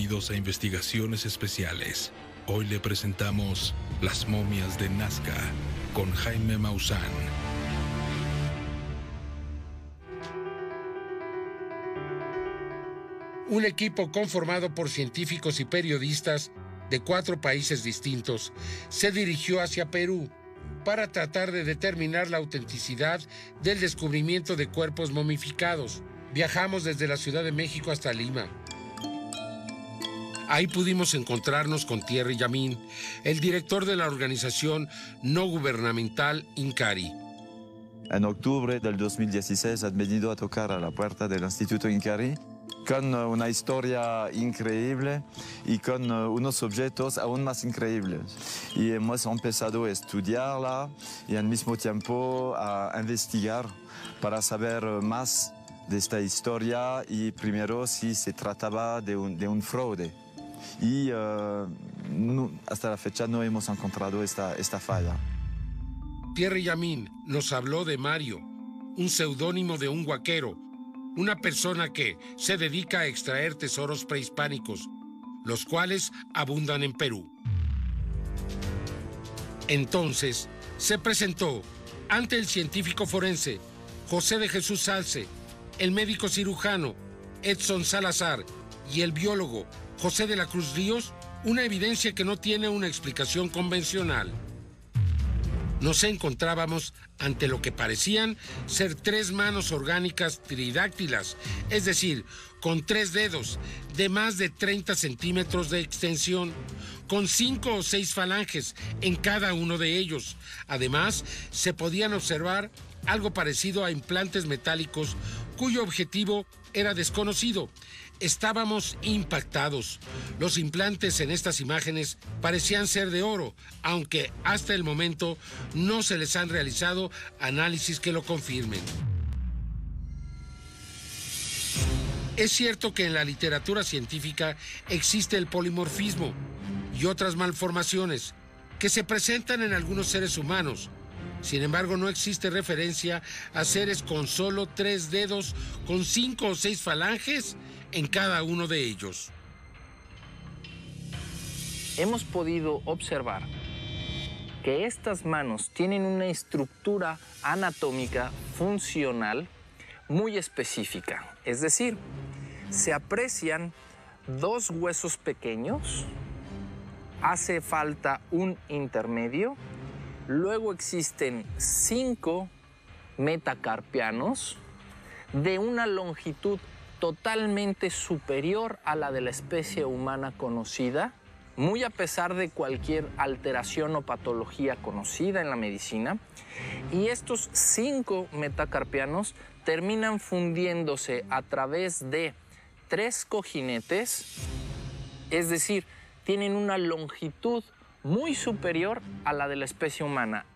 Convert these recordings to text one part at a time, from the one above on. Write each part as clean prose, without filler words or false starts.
Bienvenidos a Investigaciones Especiales. Hoy le presentamos Las momias de Nazca con Jaime Maussan. Un equipo conformado por científicos y periodistas de 4 países distintos se dirigió hacia Perú para tratar de determinar la autenticidad del descubrimiento de cuerpos momificados. Viajamos desde la Ciudad de México hasta Lima. Ahí pudimos encontrarnos con Thierry Yamin, el director de la organización no gubernamental INCARI. En octubre del 2016 han venido a tocar a la puerta del Instituto INCARI con una historia increíble y con unos objetos aún más increíbles. Y hemos empezado a estudiarla y al mismo tiempo a investigar para saber más de esta historia y primero si se trataba de un fraude. Y hasta la fecha no hemos encontrado esta falla. Thierry Yamin nos habló de Mario, un seudónimo de un huaquero, una persona que se dedica a extraer tesoros prehispánicos, los cuales abundan en Perú. Entonces, se presentó ante el científico forense José de Jesús Salce, el médico cirujano Edson Salazar y el biólogo José de la Cruz Ríos, una evidencia que no tiene una explicación convencional. Nos encontrábamos ante lo que parecían ser 3 manos orgánicas tridáctilas, es decir, con 3 dedos de más de 30 centímetros de extensión, con 5 o 6 falanges en cada uno de ellos. Además, se podían observar algo parecido a implantes metálicos cuyo objetivo era desconocido. Estábamos impactados. Los implantes en estas imágenes parecían ser de oro, aunque hasta el momento no se les han realizado análisis que lo confirmen. Es cierto que en la literatura científica existe el polimorfismo y otras malformaciones que se presentan en algunos seres humanos. Sin embargo, no existe referencia a seres con solo 3 dedos con 5 o 6 falanges en cada uno de ellos. Hemos podido observar que estas manos tienen una estructura anatómica funcional muy específica. Es decir, se aprecian 2 huesos pequeños, hace falta un intermedio, luego existen 5 metacarpianos de una longitud totalmente superior a la de la especie humana conocida, muy a pesar de cualquier alteración o patología conocida en la medicina. Y estos 5 metacarpianos terminan fundiéndose a través de 3 cojinetes, es decir, tienen una longitud muy superior a la de la especie humana.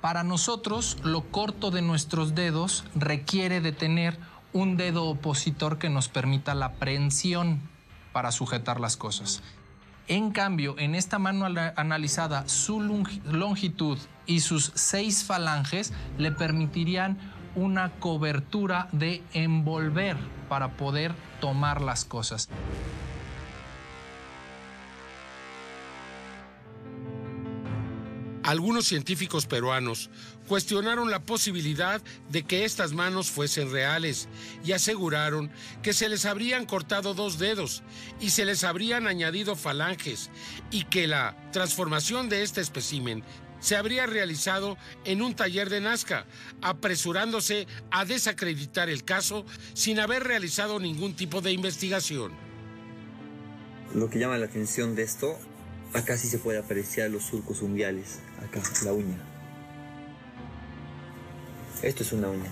Para nosotros, lo corto de nuestros dedos requiere de tener un dedo opositor que nos permita la prensión para sujetar las cosas. En cambio, en esta mano analizada, su longitud y sus 6 falanges le permitirían una cobertura de envolver para poder tomar las cosas. Algunos científicos peruanos cuestionaron la posibilidad de que estas manos fuesen reales y aseguraron que se les habrían cortado 2 dedos y se les habrían añadido falanges y que la transformación de este espécimen se habría realizado en un taller de Nazca, apresurándose a desacreditar el caso sin haber realizado ningún tipo de investigación. Lo que llama la atención de esto, acá sí se puede apreciar los surcos unguiales, acá, la uña. Esto es una uña,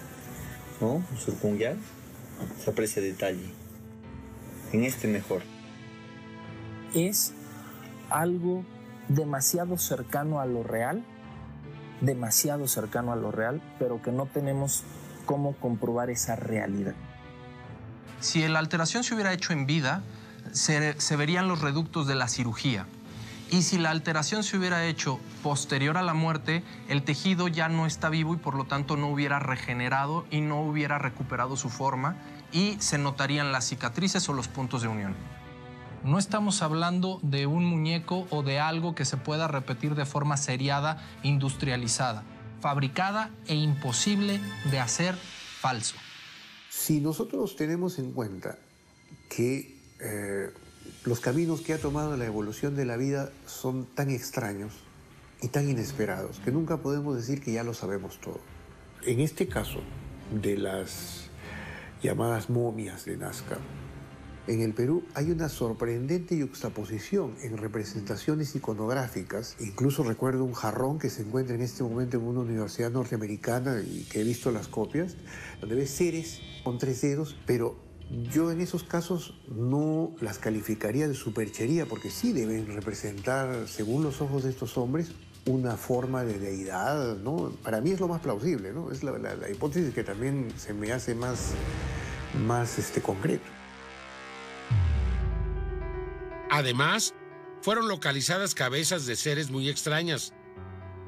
¿no? Un surco unguial, se aprecia detalle. En este mejor. Es algo demasiado cercano a lo real, pero que no tenemos cómo comprobar esa realidad. Si la alteración se hubiera hecho en vida, se verían los reductos de la cirugía. Y si la alteración se hubiera hecho posterior a la muerte, el tejido ya no está vivo y por lo tanto no hubiera regenerado y no hubiera recuperado su forma y se notarían las cicatrices o los puntos de unión. No estamos hablando de un muñeco o de algo que se pueda repetir de forma seriada, industrializada, fabricada e imposible de hacer falso. Si nosotros tenemos en cuenta que los caminos que ha tomado la evolución de la vida son tan extraños y tan inesperados que nunca podemos decir que ya lo sabemos todo. En este caso de las llamadas momias de Nazca, en el Perú hay una sorprendente yuxtaposición en representaciones iconográficas. Incluso recuerdo un jarrón que se encuentra en este momento en una universidad norteamericana y que he visto las copias, donde ves seres con 3 dedos, pero yo en esos casos no las calificaría de superchería, porque sí deben representar, según los ojos de estos hombres, una forma de deidad, ¿no? Para mí es lo más plausible, ¿no? Es la hipótesis que también se me hace más concreto. Además, fueron localizadas cabezas de seres muy extrañas.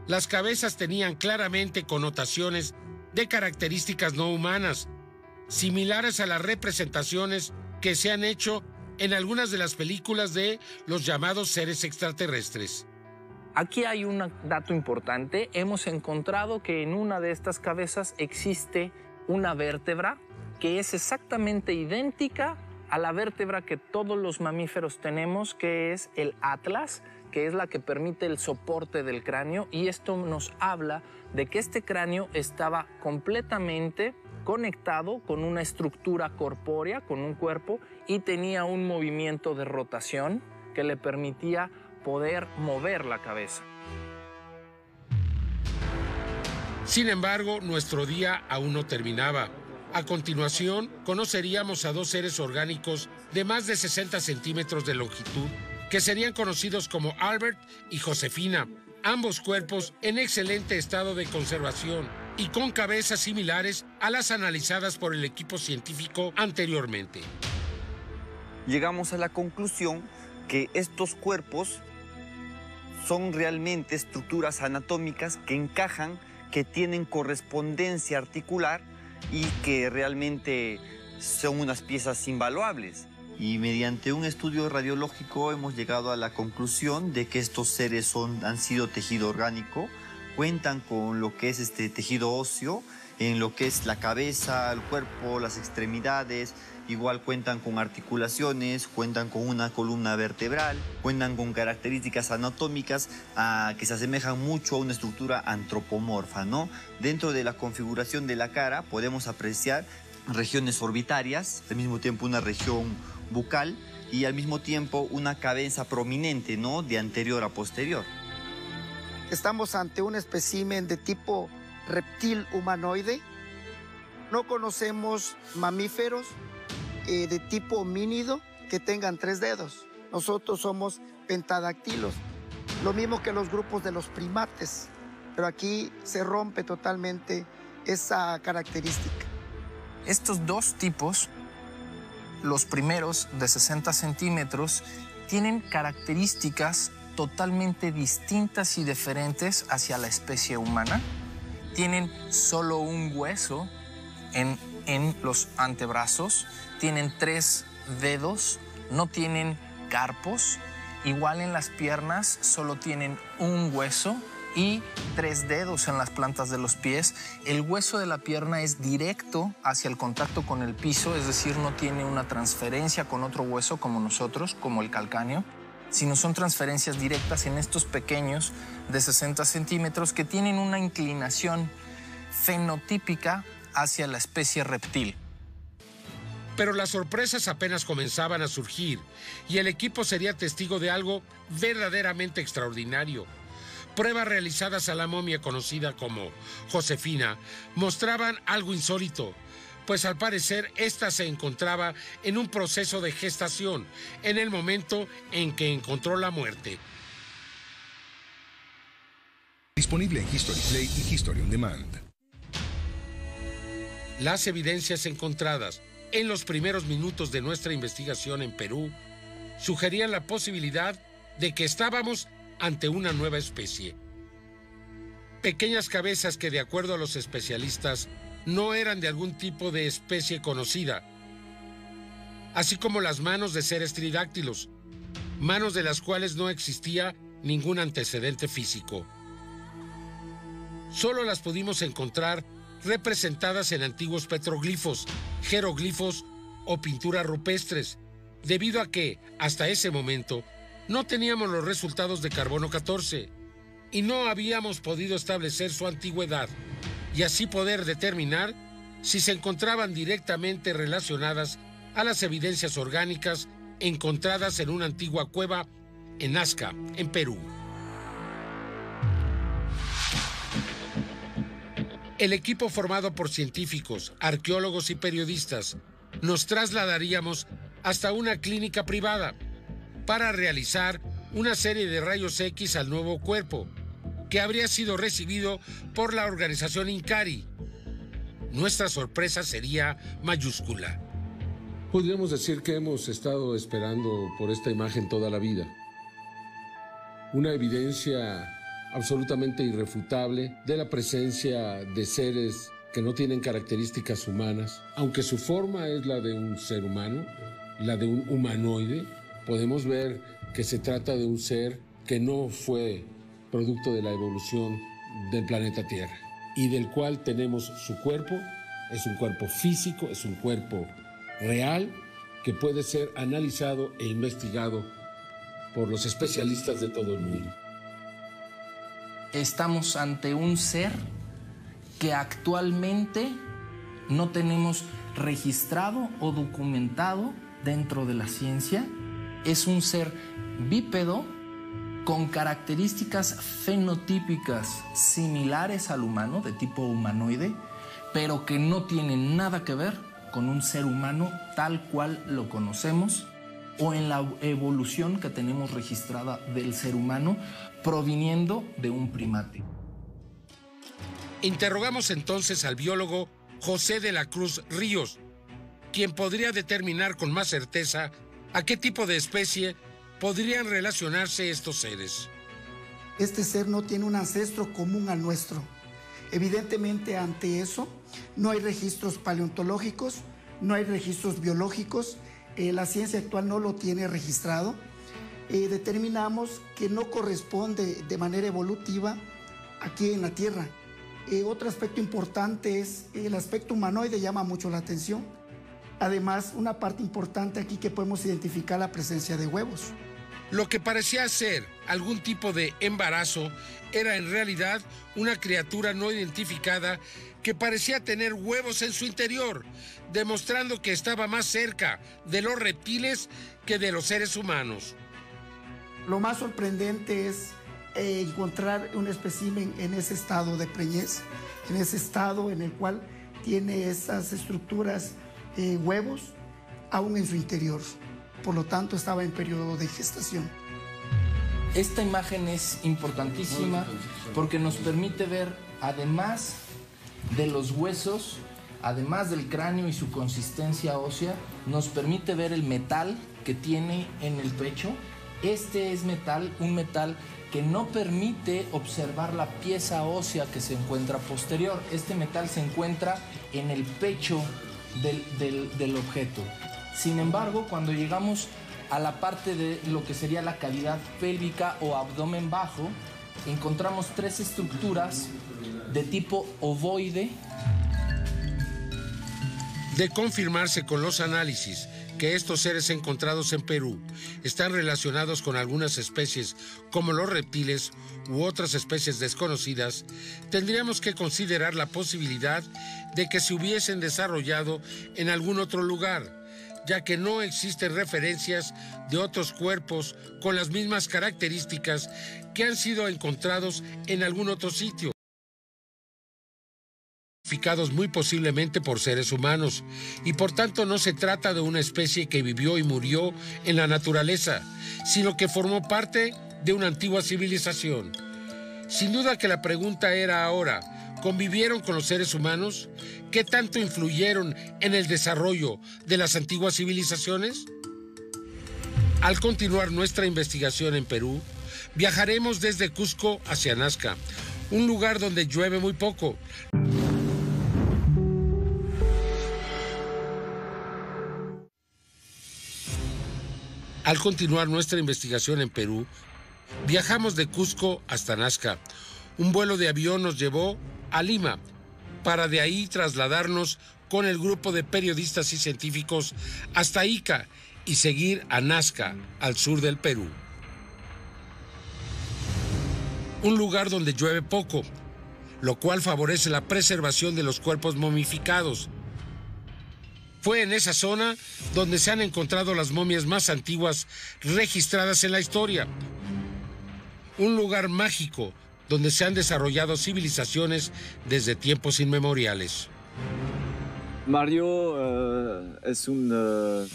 Las cabezas tenían claramente connotaciones de características no humanas, similares a las representaciones que se han hecho en algunas de las películas de los llamados seres extraterrestres. Aquí hay un dato importante. Hemos encontrado que en una de estas cabezas existe una vértebra que es exactamente idéntica a la vértebra que todos los mamíferos tenemos, que es el atlas, que es la que permite el soporte del cráneo, y esto nos habla de que este cráneo estaba completamente conectado con una estructura corpórea, con un cuerpo, y tenía un movimiento de rotación que le permitía poder mover la cabeza. Sin embargo, nuestro día aún no terminaba. A continuación, conoceríamos a 2 seres orgánicos de más de 60 centímetros de longitud, que serían conocidos como Albert y Josefina, ambos cuerpos en excelente estado de conservación y con cabezas similares a las analizadas por el equipo científico anteriormente. Llegamos a la conclusión que estos cuerpos son realmente estructuras anatómicas que encajan, que tienen correspondencia articular y que realmente son unas piezas invaluables. Y mediante un estudio radiológico hemos llegado a la conclusión de que estos seres han sido tejido orgánico, cuentan con lo que es tejido óseo, en lo que es la cabeza, el cuerpo, las extremidades, igual cuentan con articulaciones, cuentan con una columna vertebral, cuentan con características anatómicas que se asemejan mucho a una estructura antropomorfa, ¿no? Dentro de la configuración de la cara podemos apreciar regiones orbitarias, al mismo tiempo una región bucal y al mismo tiempo una cabeza prominente, ¿no? De anterior a posterior. Estamos ante un espécimen de tipo reptil humanoide. No conocemos mamíferos de tipo homínido que tengan 3 dedos. Nosotros somos pentadactilos, lo mismo que los grupos de los primates, pero aquí se rompe totalmente esa característica. Estos 2 tipos, los primeros de 60 centímetros, tienen características totalmente distintas y diferentes hacia la especie humana. Tienen solo un hueso en los antebrazos, tienen 3 dedos, no tienen carpos, igual en las piernas solo tienen un hueso y 3 dedos en las plantas de los pies. El hueso de la pierna es directo hacia el contacto con el piso, es decir, no tiene una transferencia con otro hueso como nosotros, como el calcáneo, sino son transferencias directas en estos pequeños de 60 centímetros que tienen una inclinación fenotípica hacia la especie reptil. Pero las sorpresas apenas comenzaban a surgir y el equipo sería testigo de algo verdaderamente extraordinario. Pruebas realizadas a la momia conocida como Josefina mostraban algo insólito, pues al parecer esta se encontraba en un proceso de gestación en el momento en que encontró la muerte. Disponible en History Play y History On Demand. Las evidencias encontradas en los primeros minutos de nuestra investigación en Perú sugerían la posibilidad de que estábamos ante una nueva especie. Pequeñas cabezas que, de acuerdo a los especialistas, no eran de algún tipo de especie conocida, así como las manos de seres tridáctilos, manos de las cuales no existía ningún antecedente físico. Solo las pudimos encontrar representadas en antiguos petroglifos, jeroglifos o pinturas rupestres, debido a que, hasta ese momento, no teníamos los resultados de carbono 14 y no habíamos podido establecer su antigüedad y así poder determinar si se encontraban directamente relacionadas a las evidencias orgánicas encontradas en una antigua cueva en Nazca, en Perú. El equipo formado por científicos, arqueólogos y periodistas nos trasladaríamos hasta una clínica privada para realizar una serie de rayos X al nuevo cuerpo, que habría sido recibido por la organización Incari. Nuestra sorpresa sería mayúscula. Podríamos decir que hemos estado esperando por esta imagen toda la vida. Una evidencia absolutamente irrefutable de la presencia de seres que no tienen características humanas. Aunque su forma es la de un ser humano, la de un humanoide, podemos ver que se trata de un ser que no fue producto de la evolución del planeta Tierra y del cual tenemos su cuerpo. Es un cuerpo físico, es un cuerpo real que puede ser analizado e investigado por los especialistas de todo el mundo. Estamos ante un ser que actualmente no tenemos registrado o documentado dentro de la ciencia. Es un ser bípedo con características fenotípicas similares al humano, de tipo humanoide, pero que no tiene nada que ver con un ser humano tal cual lo conocemos o en la evolución que tenemos registrada del ser humano proviniendo de un primate. Interrogamos entonces al biólogo José de la Cruz Ríos, quien podría determinar con más certeza a qué tipo de especie podrían relacionarse estos seres. Este ser no tiene un ancestro común al nuestro. Evidentemente, ante eso, no hay registros paleontológicos, no hay registros biológicos, la ciencia actual no lo tiene registrado. Determinamos que no corresponde de manera evolutiva aquí en la Tierra. Otro aspecto importante es el aspecto humanoide, llama mucho la atención. Además, una parte importante aquí que podemos identificar la presencia de huevos. Lo que parecía ser algún tipo de embarazo era en realidad una criatura no identificada que parecía tener huevos en su interior, demostrando que estaba más cerca de los reptiles que de los seres humanos. Lo más sorprendente es encontrar un espécimen en ese estado de preñez, en ese estado en el cual tiene esas estructuras, huevos, aún en su interior. Por lo tanto, estaba en periodo de gestación. Esta imagen es importantísima porque nos permite ver, además de los huesos, además del cráneo y su consistencia ósea, nos permite ver el metal que tiene en el pecho. Este es metal, un metal que no permite observar la pieza ósea que se encuentra posterior. Este metal se encuentra en el pecho del objeto. Sin embargo, cuando llegamos a la parte de lo que sería la cavidad pélvica o abdomen bajo, encontramos tres estructuras de tipo ovoide. De confirmarse con los análisis que estos seres encontrados en Perú están relacionados con algunas especies como los reptiles u otras especies desconocidas, tendríamos que considerar la posibilidad de que se hubiesen desarrollado en algún otro lugar, ya que no existen referencias de otros cuerpos con las mismas características que han sido encontrados en algún otro sitio, identificados muy posiblemente por seres humanos, y por tanto no se trata de una especie que vivió y murió en la naturaleza, sino que formó parte de una antigua civilización. Sin duda que la pregunta era ahora, ¿convivieron con los seres humanos? ¿Qué tanto influyeron en el desarrollo de las antiguas civilizaciones? Al continuar nuestra investigación en Perú, viajaremos desde Cusco hacia Nazca, un lugar donde llueve muy poco. Al continuar nuestra investigación en Perú, viajamos de Cusco hasta Nazca. Un vuelo de avión nos llevó a Lima, para de ahí trasladarnos con el grupo de periodistas y científicos hasta Ica y seguir a Nazca, al sur del Perú. Un lugar donde llueve poco, lo cual favorece la preservación de los cuerpos momificados. Fue en esa zona donde se han encontrado las momias más antiguas registradas en la historia. Un lugar mágico donde se han desarrollado civilizaciones desde tiempos inmemoriales. Mario es un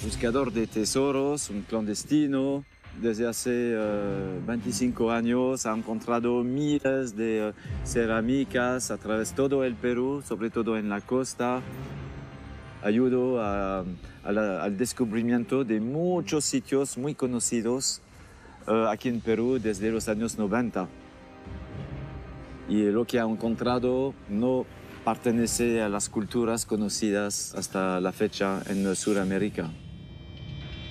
buscador de tesoros, un clandestino. Desde hace 25 años ha encontrado miles de cerámicas a través de todo el Perú, sobre todo en la costa. Ayudó al descubrimiento de muchos sitios muy conocidos aquí en Perú desde los años 90. Y lo que ha encontrado no pertenece a las culturas conocidas hasta la fecha en Sudamérica.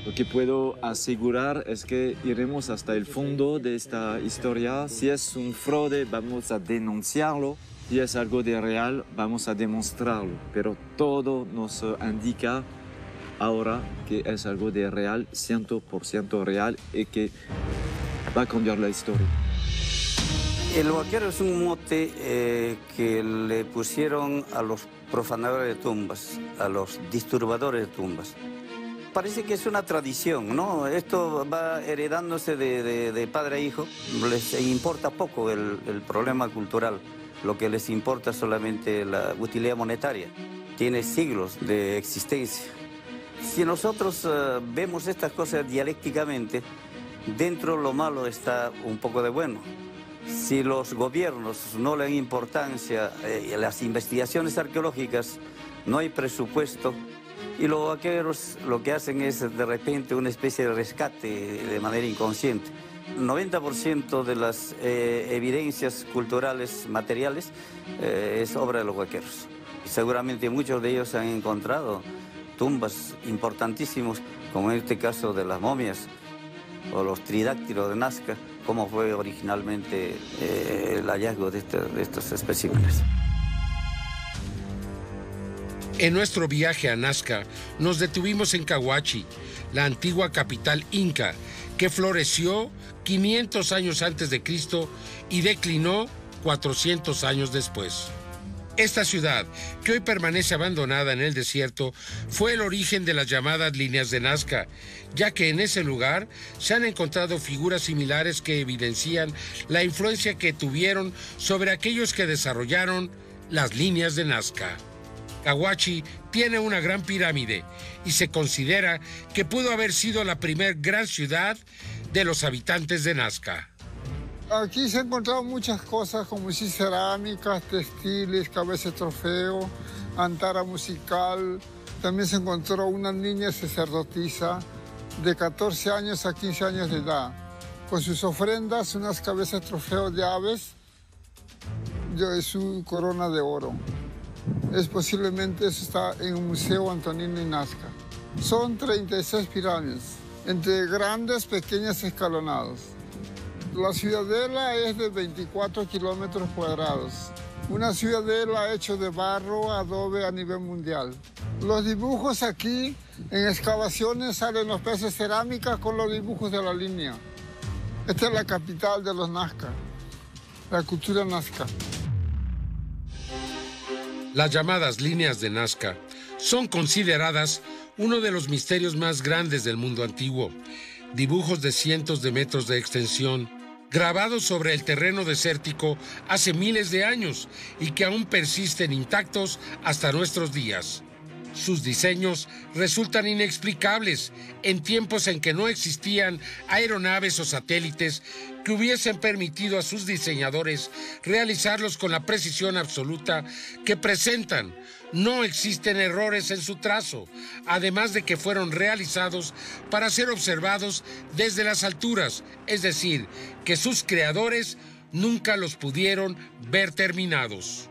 Lo que puedo asegurar es que iremos hasta el fondo de esta historia. Si es un fraude, vamos a denunciarlo. Si es algo de real, vamos a demostrarlo. Pero todo nos indica ahora que es algo de real, 100% real, y que va a cambiar la historia. El huaquero es un mote que le pusieron a los profanadores de tumbas, a los disturbadores de tumbas. Parece que es una tradición, ¿no? Esto va heredándose de padre a hijo. Les importa poco el problema cultural. Lo que les importa solamente la utilidad monetaria. Tiene siglos de existencia. Si nosotros vemos estas cosas dialécticamente, dentro de lo malo está un poco de bueno. Si los gobiernos no le dan importancia a las investigaciones arqueológicas, no hay presupuesto. Y los vaqueros lo que hacen es de repente una especie de rescate de manera inconsciente. El 90% de las evidencias culturales materiales es obra de los vaqueros. Y seguramente muchos de ellos han encontrado tumbas importantísimas, como en este caso de las momias o los tridáctilos de Nazca, como fue originalmente el hallazgo de estos especímenes. En nuestro viaje a Nazca, nos detuvimos en Cahuachi, la antigua capital inca, que floreció 500 años antes de Cristo y declinó 400 años después. Esta ciudad, que hoy permanece abandonada en el desierto, fue el origen de las llamadas líneas de Nazca, ya que en ese lugar se han encontrado figuras similares que evidencian la influencia que tuvieron sobre aquellos que desarrollaron las líneas de Nazca. Cahuachi tiene una gran pirámide y se considera que pudo haber sido la primer gran ciudad de los habitantes de Nazca. Aquí se han encontrado muchas cosas como cerámicas, textiles, cabezas de trofeo, antara musical. También se encontró una niña sacerdotisa de 14 años a 15 años de edad, con sus ofrendas, unas cabezas de trofeo de aves y su corona de oro. Posiblemente eso está en el Museo Antonino en Nazca. Son 36 pirámides, entre grandes, pequeñas, escalonados. La ciudadela es de 24 kilómetros cuadrados. Una ciudadela hecha de barro, adobe a nivel mundial. Los dibujos aquí, en excavaciones, salen los peces cerámicas con los dibujos de la línea. Esta es la capital de los Nazca, la cultura Nazca. Las llamadas líneas de Nazca son consideradas uno de los misterios más grandes del mundo antiguo. Dibujos de cientos de metros de extensión, grabados sobre el terreno desértico hace miles de años y que aún persisten intactos hasta nuestros días. Sus diseños resultan inexplicables en tiempos en que no existían aeronaves o satélites que hubiesen permitido a sus diseñadores realizarlos con la precisión absoluta que presentan. No existen errores en su trazo, además de que fueron realizados para ser observados desde las alturas, es decir, que sus creadores nunca los pudieron ver terminados.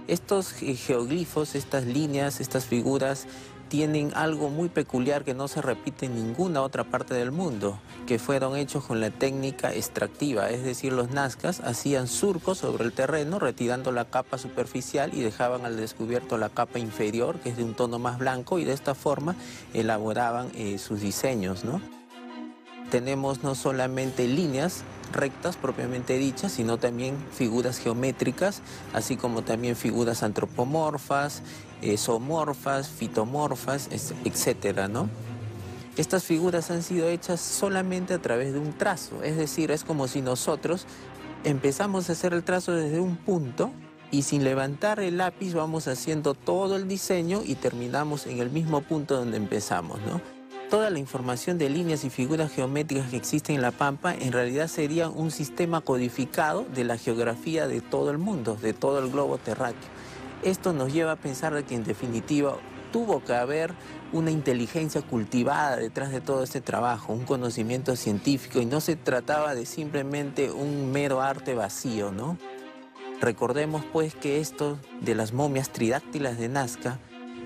Estos geoglifos, estas líneas, estas figuras tienen algo muy peculiar que no se repite en ninguna otra parte del mundo, que fueron hechos con la técnica extractiva, es decir, los nazcas hacían surcos sobre el terreno retirando la capa superficial y dejaban al descubierto la capa inferior, que es de un tono más blanco, y de esta forma elaboraban sus diseños, ¿no? Tenemos no solamente líneas rectas propiamente dichas, sino también figuras geométricas, así como también figuras antropomorfas, zoomorfas, fitomorfas, etcétera, ¿no? Estas figuras han sido hechas solamente a través de un trazo, es decir, es como si nosotros empezamos a hacer el trazo desde un punto y sin levantar el lápiz vamos haciendo todo el diseño y terminamos en el mismo punto donde empezamos, ¿no? Toda la información de líneas y figuras geométricas que existen en la Pampa en realidad sería un sistema codificado de la geografía de todo el mundo, de todo el globo terráqueo. Esto nos lleva a pensar de que en definitiva tuvo que haber una inteligencia cultivada detrás de todo este trabajo, un conocimiento científico, y no se trataba de simplemente un mero arte vacío, ¿no? Recordemos pues que esto de las momias tridáctilas de Nazca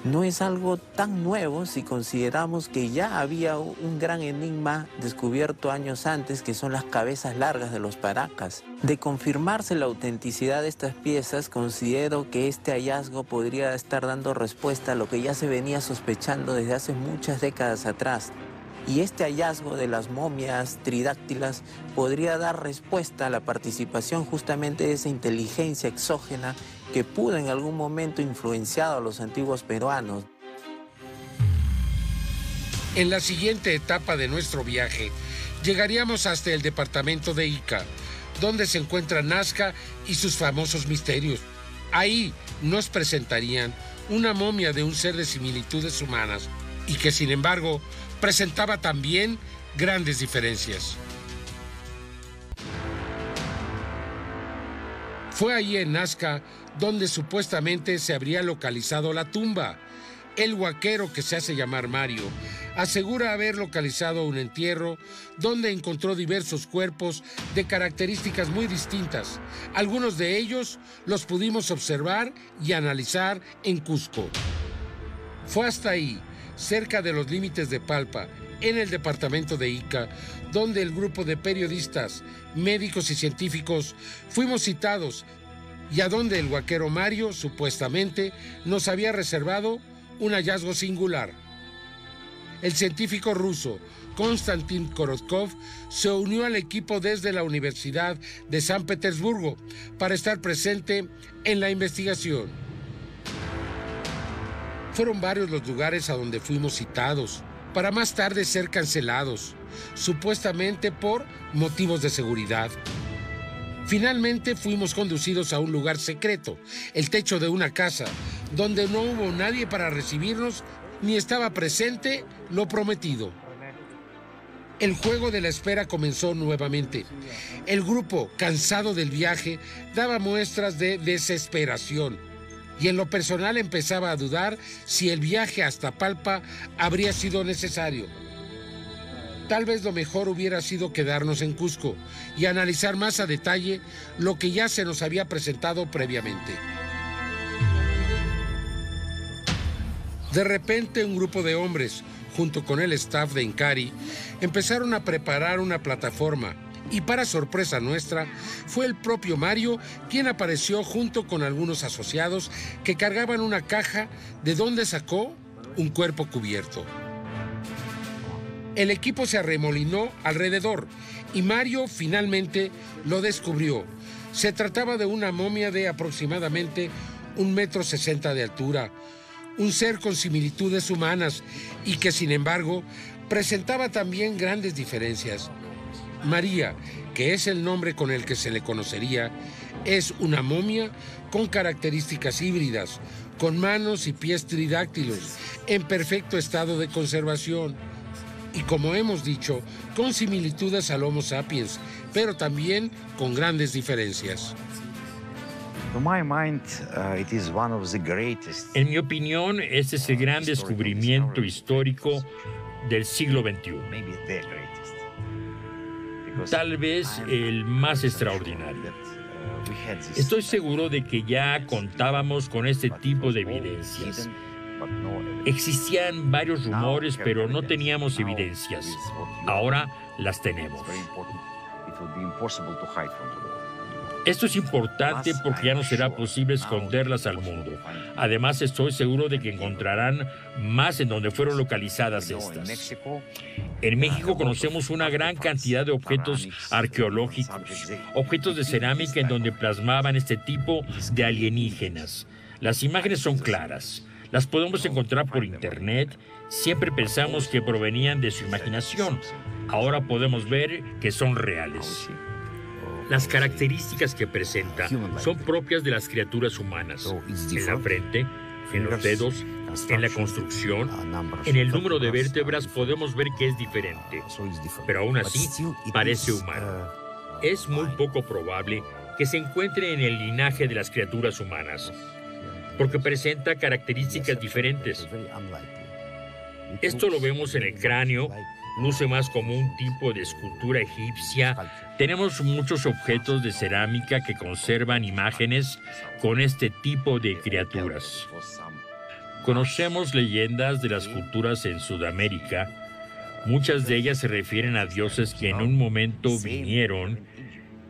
no es algo tan nuevo si consideramos que ya había un gran enigma descubierto años antes, que son las cabezas largas de los paracas. De confirmarse la autenticidad de estas piezas, considero que este hallazgo podría estar dando respuesta a lo que ya se venía sospechando desde hace muchas décadas atrás. Y este hallazgo de las momias tridáctilas podría dar respuesta a la participación justamente de esa inteligencia exógena que pudo en algún momento influenciar a los antiguos peruanos. En la siguiente etapa de nuestro viaje, llegaríamos hasta el departamento de Ica, donde se encuentra Nazca y sus famosos misterios. Ahí nos presentarían una momia de un ser de similitudes humanas y que, sin embargo, presentaba también grandes diferencias. Fue ahí en Nazca donde supuestamente se habría localizado la tumba. El huaquero, que se hace llamar Mario, asegura haber localizado un entierro donde encontró diversos cuerpos de características muy distintas. Algunos de ellos los pudimos observar y analizar en Cusco. Fue hasta ahí, cerca de los límites de Palpa, en el departamento de Ica, donde el grupo de periodistas, médicos y científicos fuimos citados y a donde el huaquero Mario supuestamente nos había reservado un hallazgo singular. El científico ruso Konstantin Korotkov se unió al equipo desde la Universidad de San Petersburgo para estar presente en la investigación. Fueron varios los lugares a donde fuimos citados, para más tarde ser cancelados, supuestamente por motivos de seguridad. Finalmente fuimos conducidos a un lugar secreto, el techo de una casa, donde no hubo nadie para recibirnos ni estaba presente lo prometido. El juego de la espera comenzó nuevamente. El grupo, cansado del viaje, daba muestras de desesperación y en lo personal empezaba a dudar si el viaje hasta Palpa habría sido necesario. Tal vez lo mejor hubiera sido quedarnos en Cusco y analizar más a detalle lo que ya se nos había presentado previamente. De repente, un grupo de hombres, junto con el staff de Incari, empezaron a preparar una plataforma y, para sorpresa nuestra, fue el propio Mario quien apareció junto con algunos asociados que cargaban una caja de donde sacó un cuerpo cubierto. El equipo se arremolinó alrededor y Mario finalmente lo descubrió. Se trataba de una momia de aproximadamente 1,60 m de altura, un ser con similitudes humanas y que, sin embargo, presentaba también grandes diferencias. María, que es el nombre con el que se le conocería, es una momia con características híbridas, con manos y pies tridáctilos, en perfecto estado de conservación. Y como hemos dicho, con similitudes al Homo sapiens, pero también con grandes diferencias. En mi opinión, este es el gran descubrimiento histórico del siglo XXI. Tal vez el más extraordinario. Estoy seguro de que ya contábamos con este tipo de evidencias, Existían varios rumores, pero no teníamos evidencias. Ahora las tenemos. Esto es importante porque ya no será posible esconderlas al mundo. Además, estoy seguro de que encontrarán más en donde fueron localizadas estas. En México conocemos una gran cantidad de objetos arqueológicos, objetos de cerámica en donde plasmaban este tipo de alienígenas. Las imágenes son claras. Las podemos encontrar por internet. Siempre pensamos que provenían de su imaginación. Ahora podemos ver que son reales. Las características que presenta son propias de las criaturas humanas. En la frente, en los dedos, en la construcción, en el número de vértebras podemos ver que es diferente. Pero aún así, parece humano. Es muy poco probable que se encuentre en el linaje de las criaturas humanas, porque presenta características diferentes. Esto lo vemos en el cráneo, luce más como un tipo de escultura egipcia. Tenemos muchos objetos de cerámica que conservan imágenes con este tipo de criaturas. Conocemos leyendas de las culturas en Sudamérica. Muchas de ellas se refieren a dioses que en un momento vinieron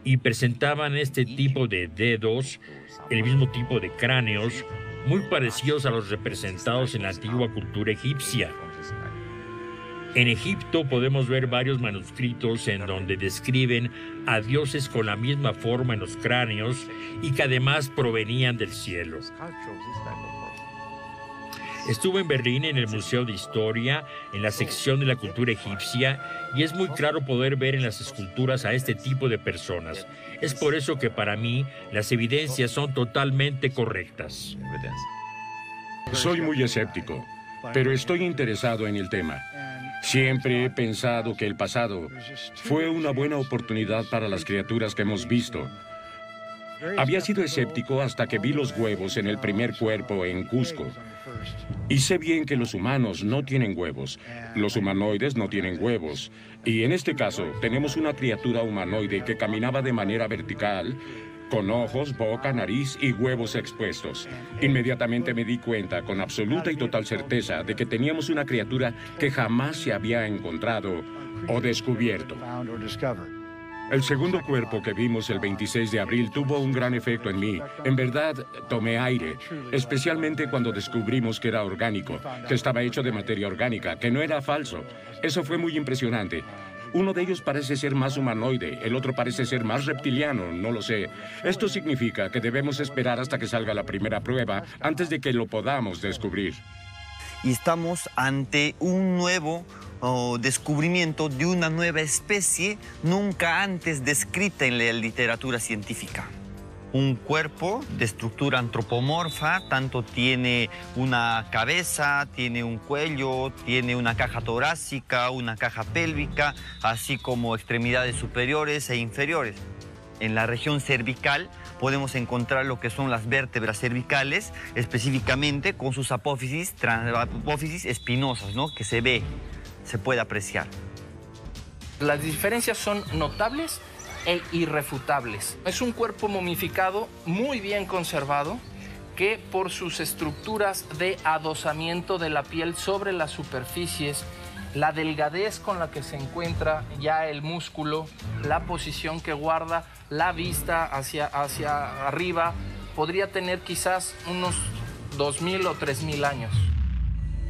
y presentaban este tipo de dedos, el mismo tipo de cráneos, muy parecidos a los representados en la antigua cultura egipcia. En Egipto podemos ver varios manuscritos en donde describen a dioses con la misma forma en los cráneos y que además provenían del cielo. Estuve en Berlín en el Museo de Historia, en la sección de la cultura egipcia, y es muy claro poder ver en las esculturas a este tipo de personas. Es por eso que para mí las evidencias son totalmente correctas. Soy muy escéptico, pero estoy interesado en el tema. Siempre he pensado que el pasado fue una buena oportunidad para las criaturas que hemos visto. Había sido escéptico hasta que vi los huevos en el primer cuerpo en Cusco. Y sé bien que los humanos no tienen huevos. Los humanoides no tienen huevos. Y en este caso, tenemos una criatura humanoide que caminaba de manera vertical, con ojos, boca, nariz y huevos expuestos. Inmediatamente me di cuenta, con absoluta y total certeza, de que teníamos una criatura que jamás se había encontrado o descubierto. El segundo cuerpo que vimos el 26 de abril tuvo un gran efecto en mí. En verdad, tomé aire, especialmente cuando descubrimos que era orgánico, que estaba hecho de materia orgánica, que no era falso. Eso fue muy impresionante. Uno de ellos parece ser más humanoide, el otro parece ser más reptiliano, no lo sé. Esto significa que debemos esperar hasta que salga la primera prueba antes de que lo podamos descubrir. Y estamos ante un nuevo descubrimiento de una nueva especie nunca antes descrita en la literatura científica. Un cuerpo de estructura antropomorfa, tanto tiene una cabeza, tiene un cuello, tiene una caja torácica, una caja pélvica, así como extremidades superiores e inferiores. En la región cervical podemos encontrar lo que son las vértebras cervicales, específicamente con sus apófisis espinosas, ¿no? Que se puede apreciar. Las diferencias son notables e irrefutables. Es un cuerpo momificado muy bien conservado que por sus estructuras de adosamiento de la piel sobre las superficies, la delgadez con la que se encuentra ya el músculo, la posición que guarda, la vista hacia arriba, podría tener quizás unos 2.000 o 3.000 años.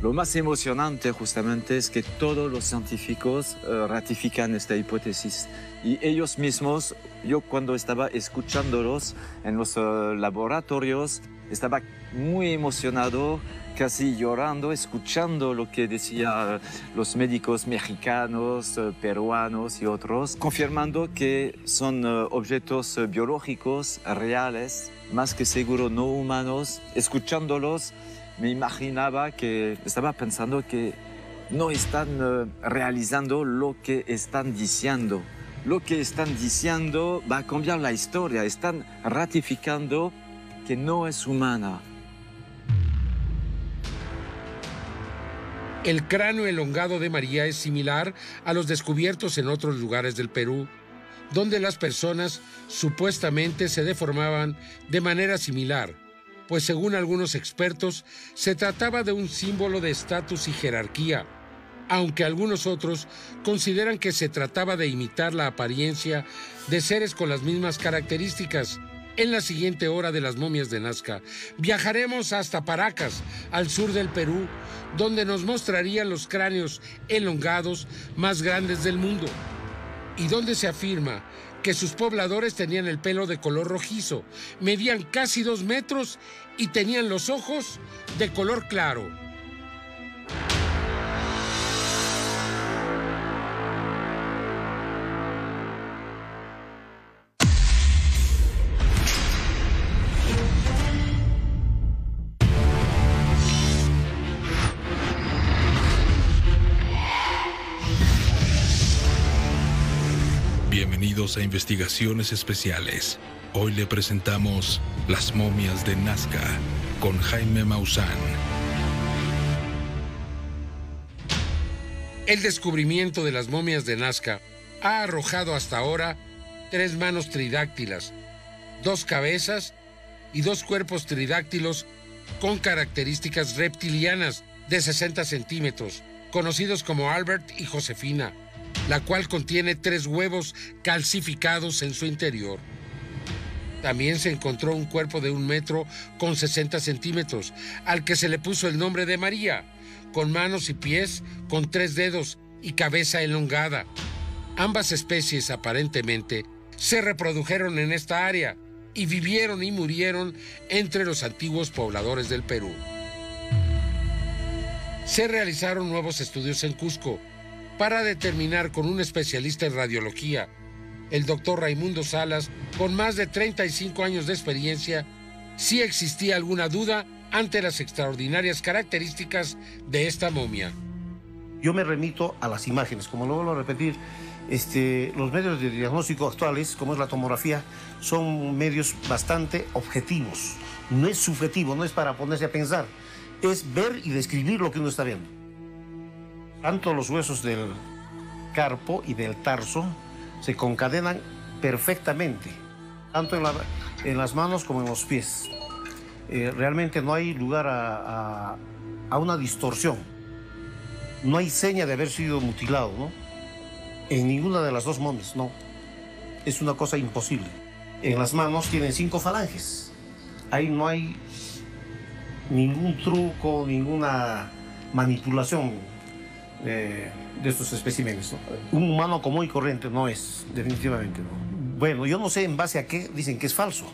Lo más emocionante justamente es que todos los científicos ratifican esta hipótesis y ellos mismos, yo cuando estaba escuchándolos en los laboratorios, estaba muy emocionado, casi llorando, escuchando lo que decían los médicos mexicanos, peruanos y otros, confirmando que son objetos biológicos reales, más que seguro no humanos. Escuchándolos, me imaginaba que estaba pensando que no están realizando lo que están diciendo. Lo que están diciendo va a cambiar la historia. Están ratificando que no es humana. El cráneo elongado de María es similar a los descubiertos en otros lugares del Perú, donde las personas supuestamente se deformaban de manera similar. pues según algunos expertos, se trataba de un símbolo de estatus y jerarquía, aunque algunos otros consideran que se trataba de imitar la apariencia de seres con las mismas características. En la siguiente hora de las momias de Nazca, viajaremos hasta Paracas, al sur del Perú, donde nos mostrarían los cráneos elongados más grandes del mundo, y donde se afirma que sus pobladores tenían el pelo de color rojizo, medían casi 2 metros y tenían los ojos de color claro. Bienvenidos a Investigaciones Especiales. Hoy le presentamos Las momias de Nazca con Jaime Maussan. El descubrimiento de las momias de Nazca ha arrojado hasta ahora 3 manos tridáctilas, 2 cabezas y 2 cuerpos tridáctilos con características reptilianas de 60 centímetros, conocidos como Albert y Josefina, la cual contiene 3 huevos calcificados en su interior. También se encontró un cuerpo de 1 metro con 60 centímetros, al que se le puso el nombre de María, con manos y pies, con 3 dedos y cabeza elongada. Ambas especies, aparentemente, se reprodujeron en esta área y vivieron y murieron entre los antiguos pobladores del Perú. Se realizaron nuevos estudios en Cusco para determinar con un especialista en radiología, el doctor Raimundo Salas, con más de 35 años de experiencia, si existía alguna duda ante las extraordinarias características de esta momia. Yo me remito a las imágenes, como lo vuelvo a repetir, los medios de diagnóstico actuales, como es la tomografía, son medios bastante objetivos. No es subjetivo, no es para ponerse a pensar, es ver y describir lo que uno está viendo. Tanto los huesos del carpo y del tarso se concadenan perfectamente, tanto en las manos como en los pies. Realmente no hay lugar a una distorsión. No hay seña de haber sido mutilado, ¿no? En ninguna de las 2 momias, no. Es una cosa imposible. En las manos tienen 5 falanges. Ahí no hay ningún truco, ninguna manipulación de estos especímenes, ¿no? Un humano común y corriente no es, definitivamente no. Bueno, yo no sé en base a qué dicen que es falso.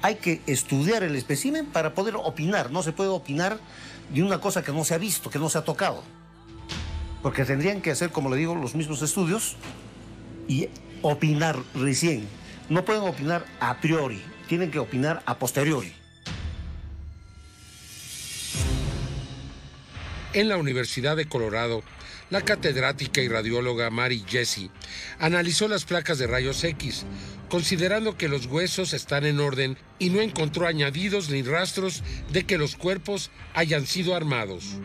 Hay que estudiar el espécimen para poder opinar. No se puede opinar de una cosa que no se ha visto, que no se ha tocado. Porque tendrían que hacer, como le digo, los mismos estudios y opinar recién. No pueden opinar a priori, tienen que opinar a posteriori. En la Universidad de Colorado, la catedrática y radióloga Mary Jessie analizó las placas de rayos X, considerando que los huesos están en orden y no encontró añadidos ni rastros de que los cuerpos hayan sido armados.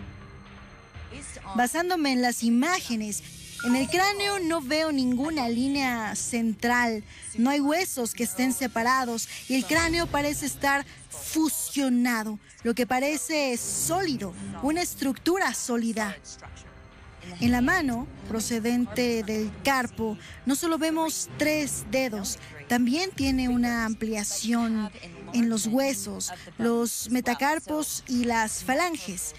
Basándome en las imágenes, en el cráneo no veo ninguna línea central, no hay huesos que estén separados y el cráneo parece estar fusionado, lo que parece sólido, una estructura sólida. En la mano, procedente del carpo, no solo vemos 3 dedos, también tiene una ampliación en los huesos, los metacarpos y las falanges.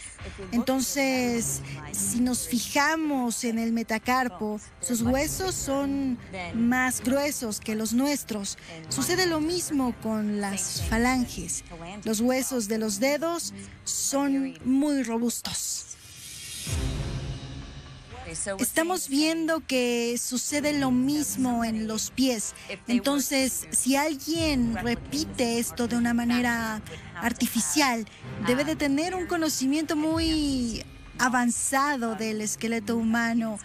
Entonces, si nos fijamos en el metacarpo, sus huesos son más gruesos que los nuestros. Sucede lo mismo con las falanges. Los huesos de los dedos son muy robustos. Estamos viendo que sucede lo mismo en los pies. Entonces, si alguien repite esto de una manera artificial, debe de tener un conocimiento muy avanzado del esqueleto humano.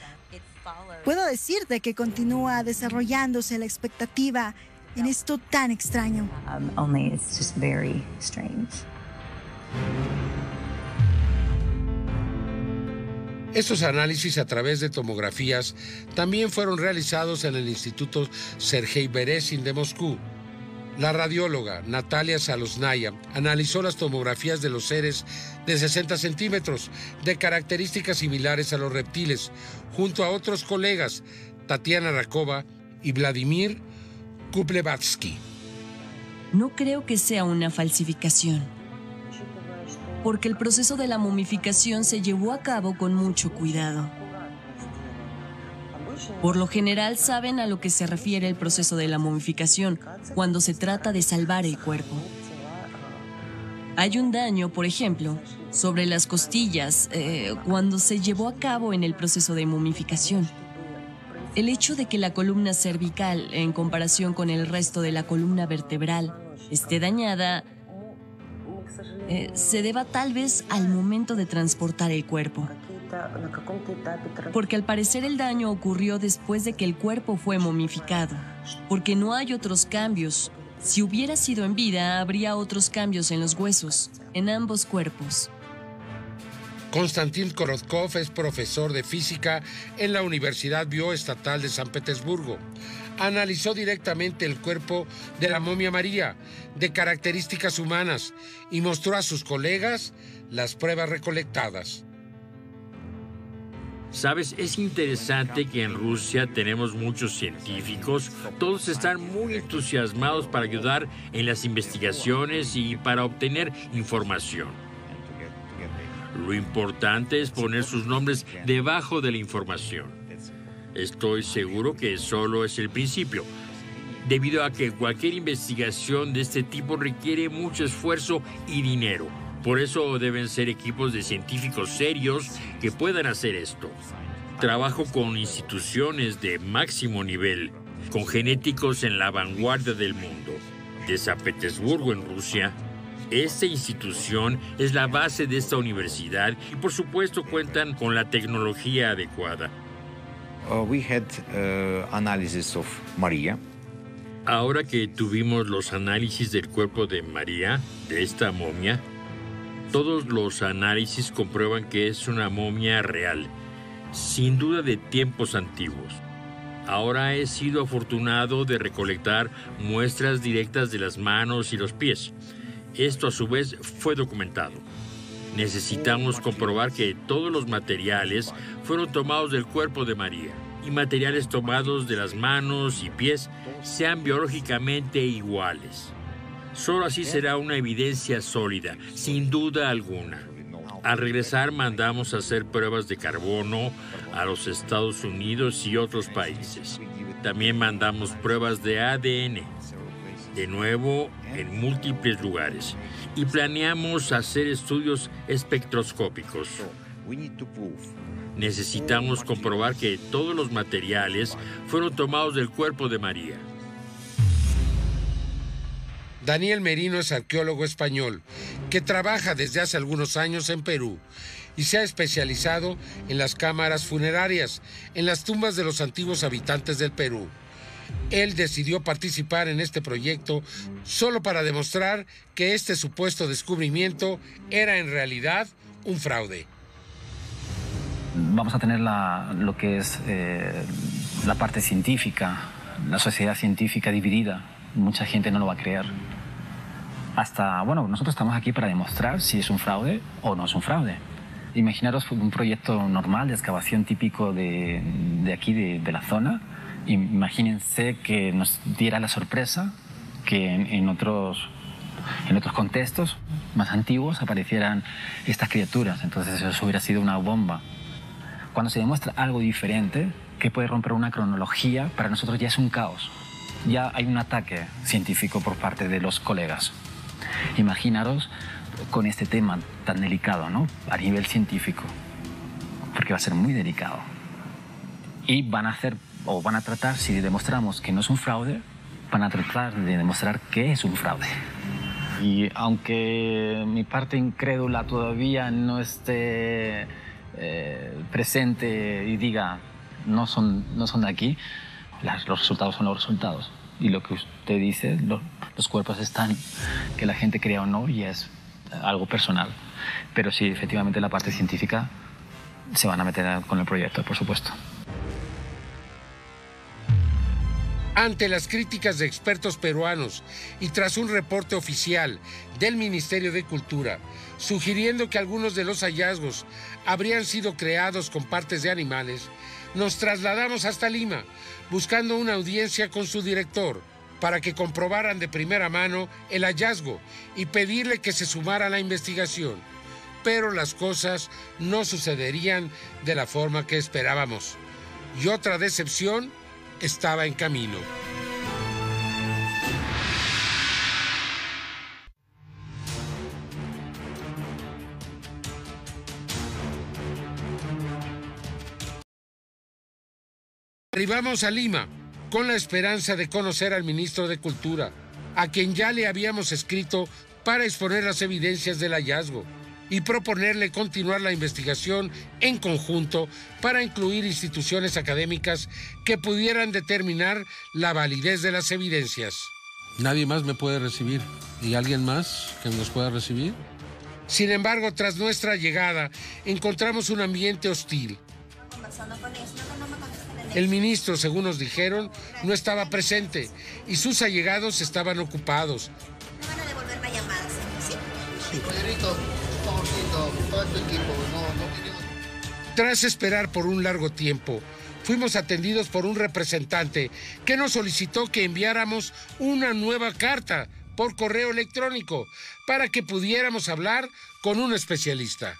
Puedo decirte que continúa desarrollándose la expectativa en esto tan extraño. Estos análisis a través de tomografías también fueron realizados en el Instituto Sergei Beresin de Moscú. La radióloga Natalia Salosnaya analizó las tomografías de los seres de 60 centímetros, de características similares a los reptiles, junto a otros colegas, Tatiana Rakova y Vladimir Kuplevatsky. No creo que sea una falsificación, porque el proceso de la momificación se llevó a cabo con mucho cuidado. Por lo general saben a lo que se refiere el proceso de la momificación cuando se trata de salvar el cuerpo. Hay un daño, por ejemplo, sobre las costillas cuando se llevó a cabo en el proceso de momificación. El hecho de que la columna cervical, en comparación con el resto de la columna vertebral, esté dañada, se deba tal vez al momento de transportar el cuerpo. Porque al parecer el daño ocurrió después de que el cuerpo fue momificado, porque no hay otros cambios. Si hubiera sido en vida, habría otros cambios en los huesos, en ambos cuerpos. Konstantin Korotkov es profesor de física en la Universidad Bioestatal de San Petersburgo. Analizó directamente el cuerpo de la momia María, de características humanas, y mostró a sus colegas las pruebas recolectadas. Sabes, es interesante que en Rusia tenemos muchos científicos, todos están muy entusiasmados para ayudar en las investigaciones y para obtener información. Lo importante es poner sus nombres debajo de la información. Estoy seguro que solo es el principio, debido a que cualquier investigación de este tipo requiere mucho esfuerzo y dinero. Por eso deben ser equipos de científicos serios que puedan hacer esto. Trabajo con instituciones de máximo nivel, con genéticos en la vanguardia del mundo. De San Petersburgo, en Rusia, esta institución es la base de esta universidad y por supuesto cuentan con la tecnología adecuada. We had analysis of Maria. Ahora que tuvimos los análisis del cuerpo de María, de esta momia, todos los análisis comprueban que es una momia real, sin duda de tiempos antiguos. Ahora he sido afortunado de recolectar muestras directas de las manos y los pies. Esto a su vez fue documentado. Necesitamos comprobar que todos los materiales fueron tomados del cuerpo de María y materiales tomados de las manos y pies sean biológicamente iguales. Solo así será una evidencia sólida, sin duda alguna. Al regresar mandamos a hacer pruebas de carbono a los Estados Unidos y otros países. También mandamos pruebas de ADN, de nuevo en múltiples lugares. Y planeamos hacer estudios espectroscópicos. Necesitamos comprobar que todos los materiales fueron tomados del cuerpo de María. Daniel Merino es arqueólogo español que trabaja desde hace algunos años en Perú y se ha especializado en las cámaras funerarias, en las tumbas de los antiguos habitantes del Perú. Él decidió participar en este proyecto solo para demostrar que este supuesto descubrimiento era en realidad un fraude. Vamos a tener lo que es la parte científica, la sociedad científica dividida. Mucha gente no lo va a creer. Nosotros estamos aquí para demostrar si es un fraude o no es un fraude. Imaginaros un proyecto normal de excavación típico de aquí, de la zona. Imagínense que nos diera la sorpresa que en otros contextos más antiguos aparecieran estas criaturas. Entonces eso hubiera sido una bomba. Cuando se demuestra algo diferente, que puede romper una cronología, para nosotros ya es un caos. Ya hay un ataque científico por parte de los colegas. Imaginaros con este tema tan delicado, ¿no? A nivel científico, porque va a ser muy delicado. Y van a tratar, si demostramos que no es un fraude, van a tratar de demostrar que es un fraude. Y aunque mi parte incrédula todavía no esté presente y diga no son de aquí, los resultados son los resultados. Y lo que usted dice, los cuerpos están, que la gente crea o no, y es algo personal. Pero sí, efectivamente, la parte científica se van a meter con el proyecto, por supuesto. Ante las críticas de expertos peruanos y tras un reporte oficial del Ministerio de Cultura, sugiriendo que algunos de los hallazgos habrían sido creados con partes de animales, nos trasladamos hasta Lima, buscando una audiencia con su director, para que comprobaran de primera mano el hallazgo y pedirle que se sumara a la investigación. Pero las cosas no sucederían de la forma que esperábamos. Y otra decepción estaba en camino. Arribamos a Lima con la esperanza de conocer al ministro de Cultura, a quien ya le habíamos escrito para exponer las evidencias del hallazgo y proponerle continuar la investigación en conjunto para incluir instituciones académicas que pudieran determinar la validez de las evidencias. Nadie más me puede recibir. ¿Y alguien más que nos pueda recibir? Sin embargo, tras nuestra llegada, encontramos un ambiente hostil. El ministro, según nos dijeron, no estaba presente y sus allegados estaban ocupados. ¿Me van a devolver la llamada, ¿sí? Sí. Tras esperar por un largo tiempo, fuimos atendidos por un representante que nos solicitó que enviáramos una nueva carta por correo electrónico para que pudiéramos hablar con un especialista.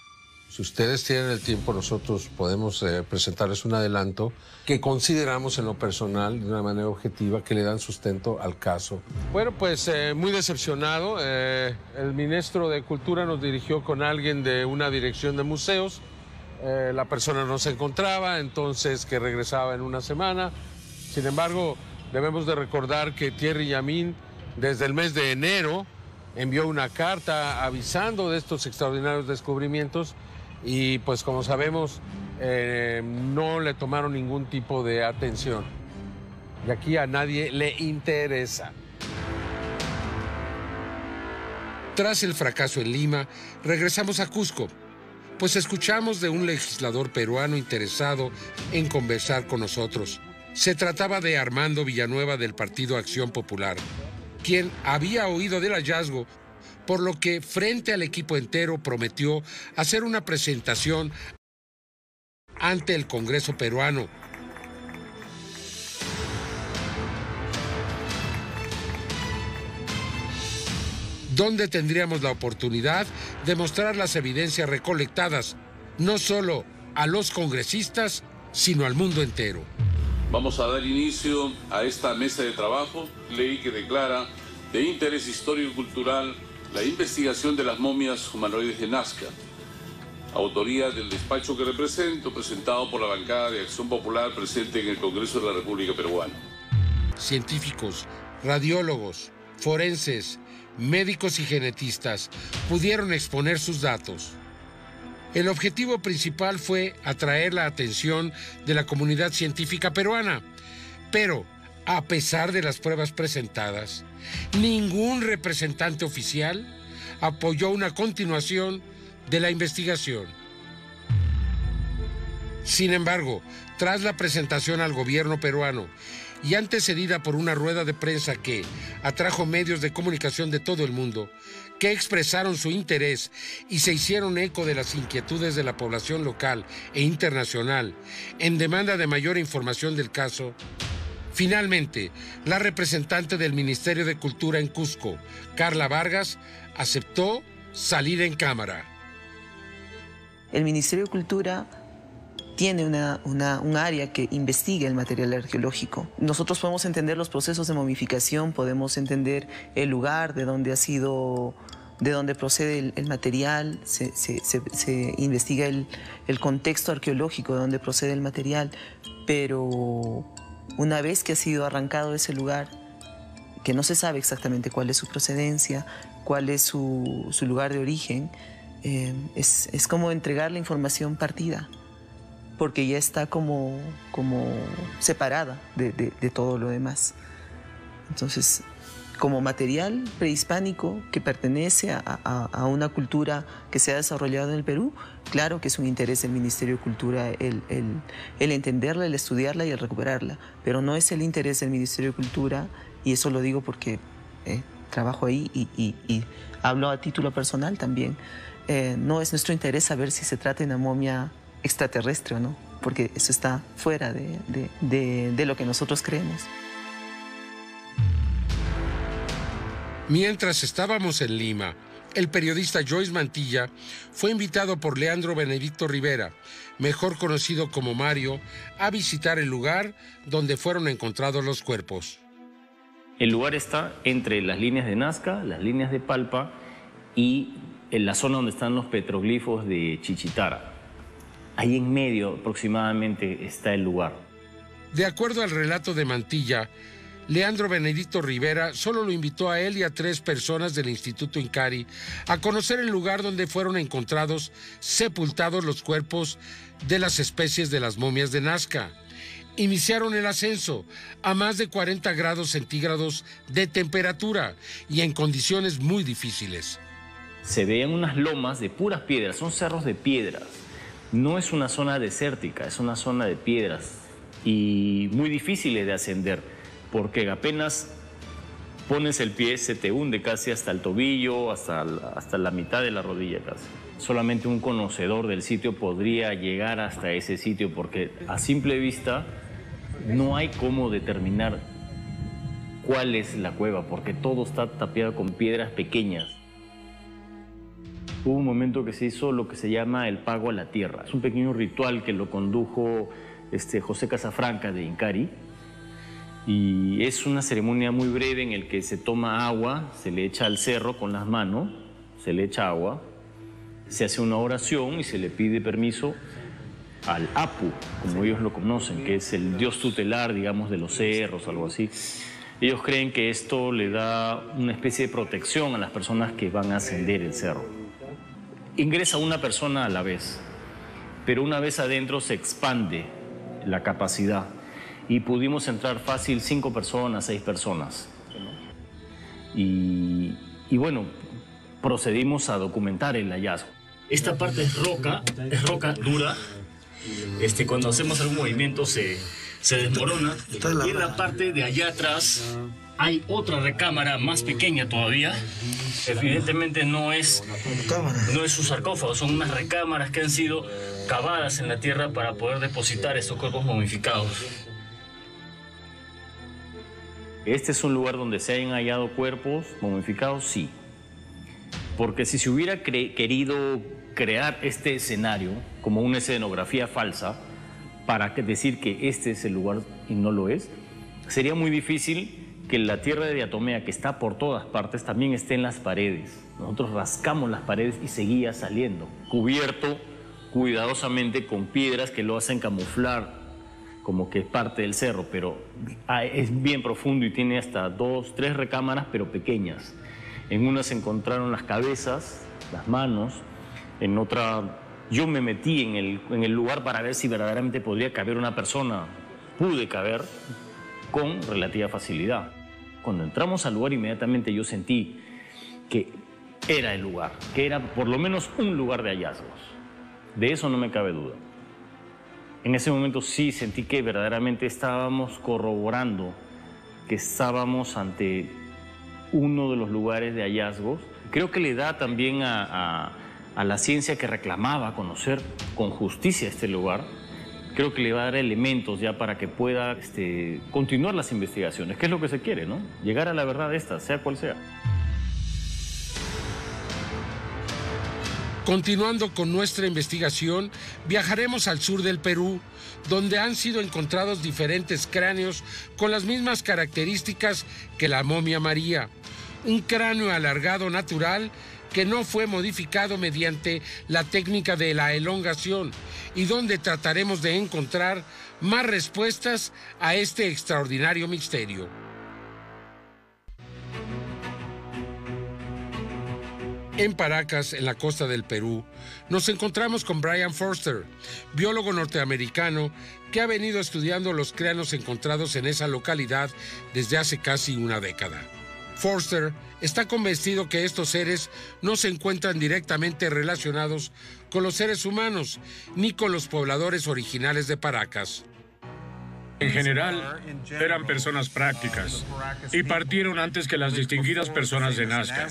Si ustedes tienen el tiempo, nosotros podemos presentarles un adelanto que consideramos en lo personal, de una manera objetiva, que le dan sustento al caso. Bueno, pues muy decepcionado. El ministro de Cultura nos dirigió con alguien de una dirección de museos. La persona no se encontraba, entonces que regresaba en una semana. Sin embargo, debemos de recordar que Thierry Yamin, desde el mes de enero, envió una carta avisando de estos extraordinarios descubrimientos. Y pues como sabemos, no le tomaron ningún tipo de atención. Y aquí a nadie le interesa. Tras el fracaso en Lima, regresamos a Cusco, pues escuchamos de un legislador peruano interesado en conversar con nosotros. Se trataba de Armando Villanueva del Partido Acción Popular, quien había oído del hallazgo, por lo que frente al equipo entero prometió hacer una presentación ante el Congreso peruano. Donde tendríamos la oportunidad de mostrar las evidencias recolectadas, no solo a los congresistas, sino al mundo entero. Vamos a dar inicio a esta mesa de trabajo, ley que declara de interés histórico-cultural la investigación de las momias humanoides de Nazca, autoría del despacho que represento, presentado por la bancada de Acción Popular presente en el Congreso de la República Peruana. Científicos, radiólogos, forenses, médicos y genetistas pudieron exponer sus datos. El objetivo principal fue atraer la atención de la comunidad científica peruana, pero a pesar de las pruebas presentadas, ningún representante oficial apoyó una continuación de la investigación. Sin embargo, tras la presentación al gobierno peruano y antecedida por una rueda de prensa que atrajo medios de comunicación de todo el mundo, que expresaron su interés y se hicieron eco de las inquietudes de la población local e internacional en demanda de mayor información del caso, finalmente, la representante del Ministerio de Cultura en Cusco, Carla Vargas, aceptó salir en cámara. El Ministerio de Cultura tiene un área que investiga el material arqueológico. Nosotros podemos entender los procesos de momificación, podemos entender el lugar de donde procede el material, se investiga el contexto arqueológico de donde procede el material, pero una vez que ha sido arrancado ese lugar, que no se sabe exactamente cuál es su procedencia, cuál es su lugar de origen, es como entregar la información partida, porque ya está como separada de todo lo demás. Entonces, como material prehispánico que pertenece a una cultura que se ha desarrollado en el Perú, claro que es un interés del Ministerio de Cultura el entenderla, el estudiarla y el recuperarla, pero no es el interés del Ministerio de Cultura, y eso lo digo porque trabajo ahí y hablo a título personal también. No es nuestro interés saber si se trata de una momia extraterrestre o no, porque eso está fuera de lo que nosotros creemos. Mientras estábamos en Lima, el periodista Joyce Mantilla fue invitado por Leandro Benedicto Rivera, mejor conocido como Mario, a visitar el lugar donde fueron encontrados los cuerpos. El lugar está entre las líneas de Nazca, las líneas de Palpa y en la zona donde están los petroglifos de Chichitara. Ahí en medio aproximadamente está el lugar. De acuerdo al relato de Mantilla, Leandro Benedicto Rivera solo lo invitó a él y a 3 personas del Instituto Incari a conocer el lugar donde fueron encontrados sepultados los cuerpos de las especies de las momias de Nazca. Iniciaron el ascenso a más de 40 grados centígrados de temperatura y en condiciones muy difíciles. Se veían unas lomas de puras piedras, son cerros de piedras. No es una zona desértica, es una zona de piedras y muy difíciles de ascender, porque apenas pones el pie se te hunde casi hasta el tobillo, hasta la mitad de la rodilla casi. Solamente un conocedor del sitio podría llegar hasta ese sitio, porque a simple vista no hay cómo determinar cuál es la cueva, porque todo está tapiado con piedras pequeñas. Hubo un momento que se hizo lo que se llama el pago a la tierra. Es un pequeño ritual que lo condujo José Casafranca de Incari. Y es una ceremonia muy breve en el que se toma agua, se le echa al cerro con las manos, se le echa agua, se hace una oración y se le pide permiso al Apu, como ellos lo conocen, que es el dios tutelar, digamos, de los cerros, algo así. Ellos creen que esto le da una especie de protección a las personas que van a ascender el cerro. Ingresa una persona a la vez, pero una vez adentro se expande la capacidad. Y pudimos entrar fácil 5 personas, 6 personas. Y bueno, procedimos a documentar el hallazgo. Esta parte es roca dura. Cuando hacemos algún movimiento se desmorona. Y en la parte de allá atrás hay otra recámara más pequeña todavía. Evidentemente no es un sarcófago, son unas recámaras que han sido cavadas en la tierra para poder depositar estos cuerpos momificados. ¿Este es un lugar donde se hayan hallado cuerpos momificados? Sí. Porque si se hubiera querido crear este escenario como una escenografía falsa para decir que este es el lugar y no lo es, sería muy difícil que la tierra de diatomea, que está por todas partes, también esté en las paredes. Nosotros rascamos las paredes y seguía saliendo, cubierto cuidadosamente con piedras que lo hacen camuflar como que es parte del cerro, pero es bien profundo y tiene hasta 2, 3 recámaras, pero pequeñas. En una se encontraron las cabezas, las manos, en otra yo me metí en el lugar para ver si verdaderamente podría caber una persona. Pude caber con relativa facilidad. Cuando entramos al lugar, inmediatamente yo sentí que era el lugar, que era por lo menos un lugar de hallazgos. De eso no me cabe duda. En ese momento sí sentí que verdaderamente estábamos corroborando que estábamos ante uno de los lugares de hallazgos. Creo que le da también a la ciencia que reclamaba conocer con justicia este lugar, creo que le va a dar elementos ya para que pueda continuar las investigaciones, que es lo que se quiere, ¿no? Llegar a la verdad esta, sea cual sea. Continuando con nuestra investigación, viajaremos al sur del Perú, donde han sido encontrados diferentes cráneos con las mismas características que la momia María. Un cráneo alargado natural que no fue modificado mediante la técnica de la elongación y donde trataremos de encontrar más respuestas a este extraordinario misterio. En Paracas, en la costa del Perú, nos encontramos con Brian Forster, biólogo norteamericano que ha venido estudiando los cráneos encontrados en esa localidad desde hace casi una década. Forster está convencido que estos seres no se encuentran directamente relacionados con los seres humanos ni con los pobladores originales de Paracas. En general, eran personas prácticas y partieron antes que las distinguidas personas de Nazca.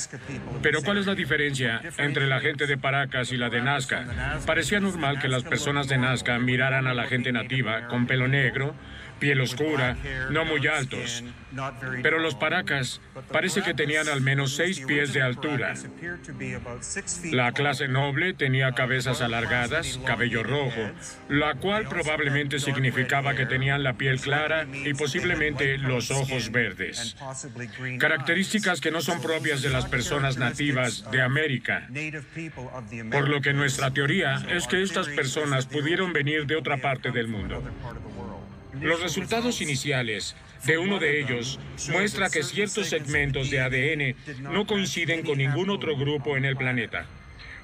Pero ¿cuál es la diferencia entre la gente de Paracas y la de Nazca? Parecía normal que las personas de Nazca miraran a la gente nativa con pelo negro, piel oscura, no muy altos. Pero los Paracas parece que tenían al menos 6 pies de altura. La clase noble tenía cabezas alargadas, cabello rojo, la cual probablemente significaba que tenían la piel clara y posiblemente los ojos verdes. Características que no son propias de las personas nativas de América. Por lo que nuestra teoría es que estas personas pudieron venir de otra parte del mundo. Los resultados iniciales de uno de ellos muestra que ciertos segmentos de ADN no coinciden con ningún otro grupo en el planeta,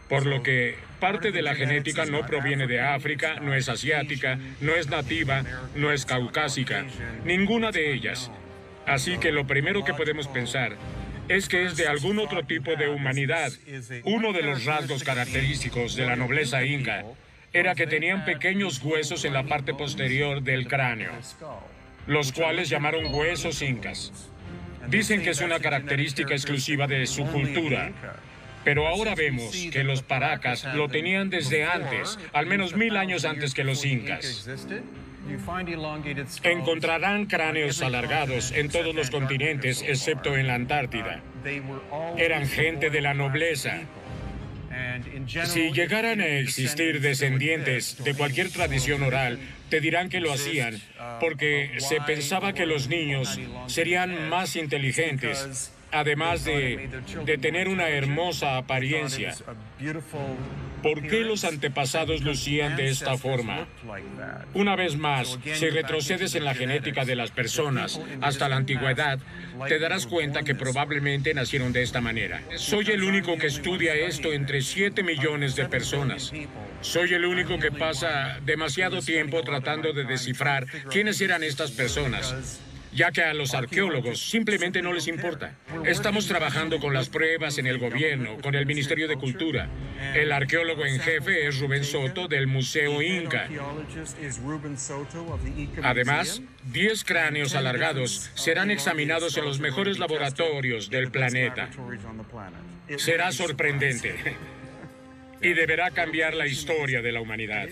por lo que parte de la genética no proviene de África, no es asiática, no es nativa, no es caucásica, ninguna de ellas. Así que lo primero que podemos pensar es que es de algún otro tipo de humanidad. Uno de los rasgos característicos de la nobleza inca era que tenían pequeños huesos en la parte posterior del cráneo, los cuales llamaron huesos incas. Dicen que es una característica exclusiva de su cultura, pero ahora vemos que los Paracas lo tenían desde antes, al menos 1000 años antes que los incas. Encontrarán cráneos alargados en todos los continentes, excepto en la Antártida. Eran gente de la nobleza. Si llegaran a existir descendientes de cualquier tradición oral, te dirán que lo hacían porque se pensaba que los niños serían más inteligentes, además de tener una hermosa apariencia. ¿Por qué los antepasados lucían de esta forma? Una vez más, si retrocedes en la genética de las personas hasta la antigüedad, te darás cuenta que probablemente nacieron de esta manera. Soy el único que estudia esto entre 7 millones de personas. Soy el único que pasa demasiado tiempo tratando de descifrar quiénes eran estas personas, ya que a los arqueólogos simplemente no les importa. Estamos trabajando con las pruebas en el gobierno, con el Ministerio de Cultura. El arqueólogo en jefe es Rubén Soto del Museo Inca. Además, 10 cráneos alargados serán examinados en los mejores laboratorios del planeta. Será sorprendente y deberá cambiar la historia de la humanidad.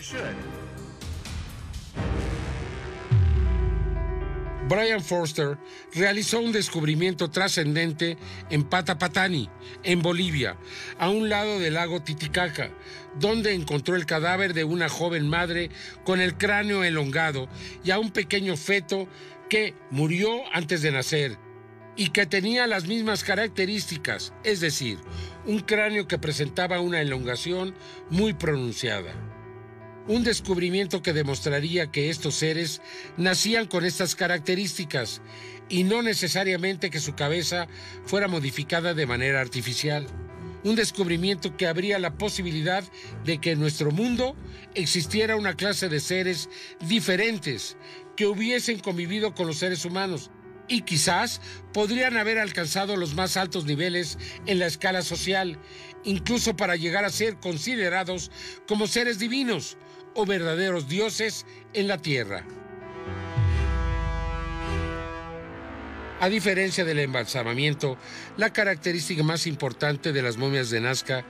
Brian Forster realizó un descubrimiento trascendente en Patapatani, en Bolivia, a un lado del lago Titicaca, donde encontró el cadáver de una joven madre con el cráneo elongado y a un pequeño feto que murió antes de nacer y que tenía las mismas características, es decir, un cráneo que presentaba una elongación muy pronunciada. Un descubrimiento que demostraría que estos seres nacían con estas características y no necesariamente que su cabeza fuera modificada de manera artificial. Un descubrimiento que abría la posibilidad de que en nuestro mundo existiera una clase de seres diferentes que hubiesen convivido con los seres humanos y quizás podrían haber alcanzado los más altos niveles en la escala social, incluso para llegar a ser considerados como seres divinos o verdaderos dioses en la tierra. A diferencia del embalsamamiento, la característica más importante de las momias de Nazca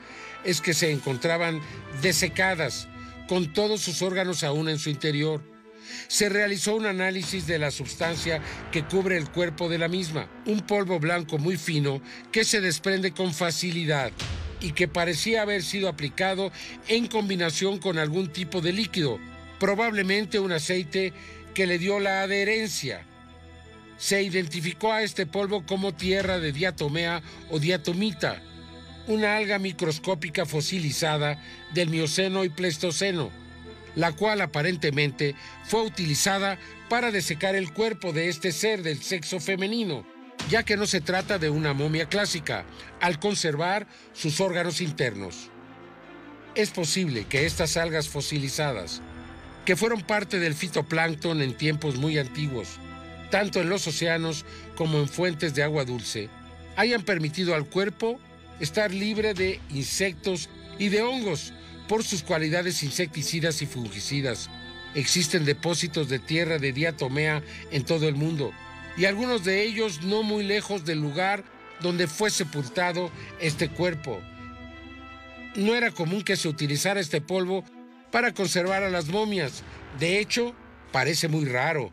es que se encontraban desecadas, con todos sus órganos aún en su interior. Se realizó un análisis de la sustancia que cubre el cuerpo de la misma, un polvo blanco muy fino que se desprende con facilidad y que parecía haber sido aplicado en combinación con algún tipo de líquido, probablemente un aceite que le dio la adherencia. Se identificó a este polvo como tierra de diatomea o diatomita, una alga microscópica fosilizada del Mioceno y Pleistoceno, la cual aparentemente fue utilizada para desecar el cuerpo de este ser del sexo femenino, ya que no se trata de una momia clásica, al conservar sus órganos internos. Es posible que estas algas fosilizadas, que fueron parte del fitoplancton en tiempos muy antiguos, tanto en los océanos como en fuentes de agua dulce, hayan permitido al cuerpo estar libre de insectos y de hongos por sus cualidades insecticidas y fungicidas. Existen depósitos de tierra de diatomea en todo el mundo, y algunos de ellos no muy lejos del lugar donde fue sepultado este cuerpo. No era común que se utilizara este polvo para conservar a las momias. De hecho, parece muy raro.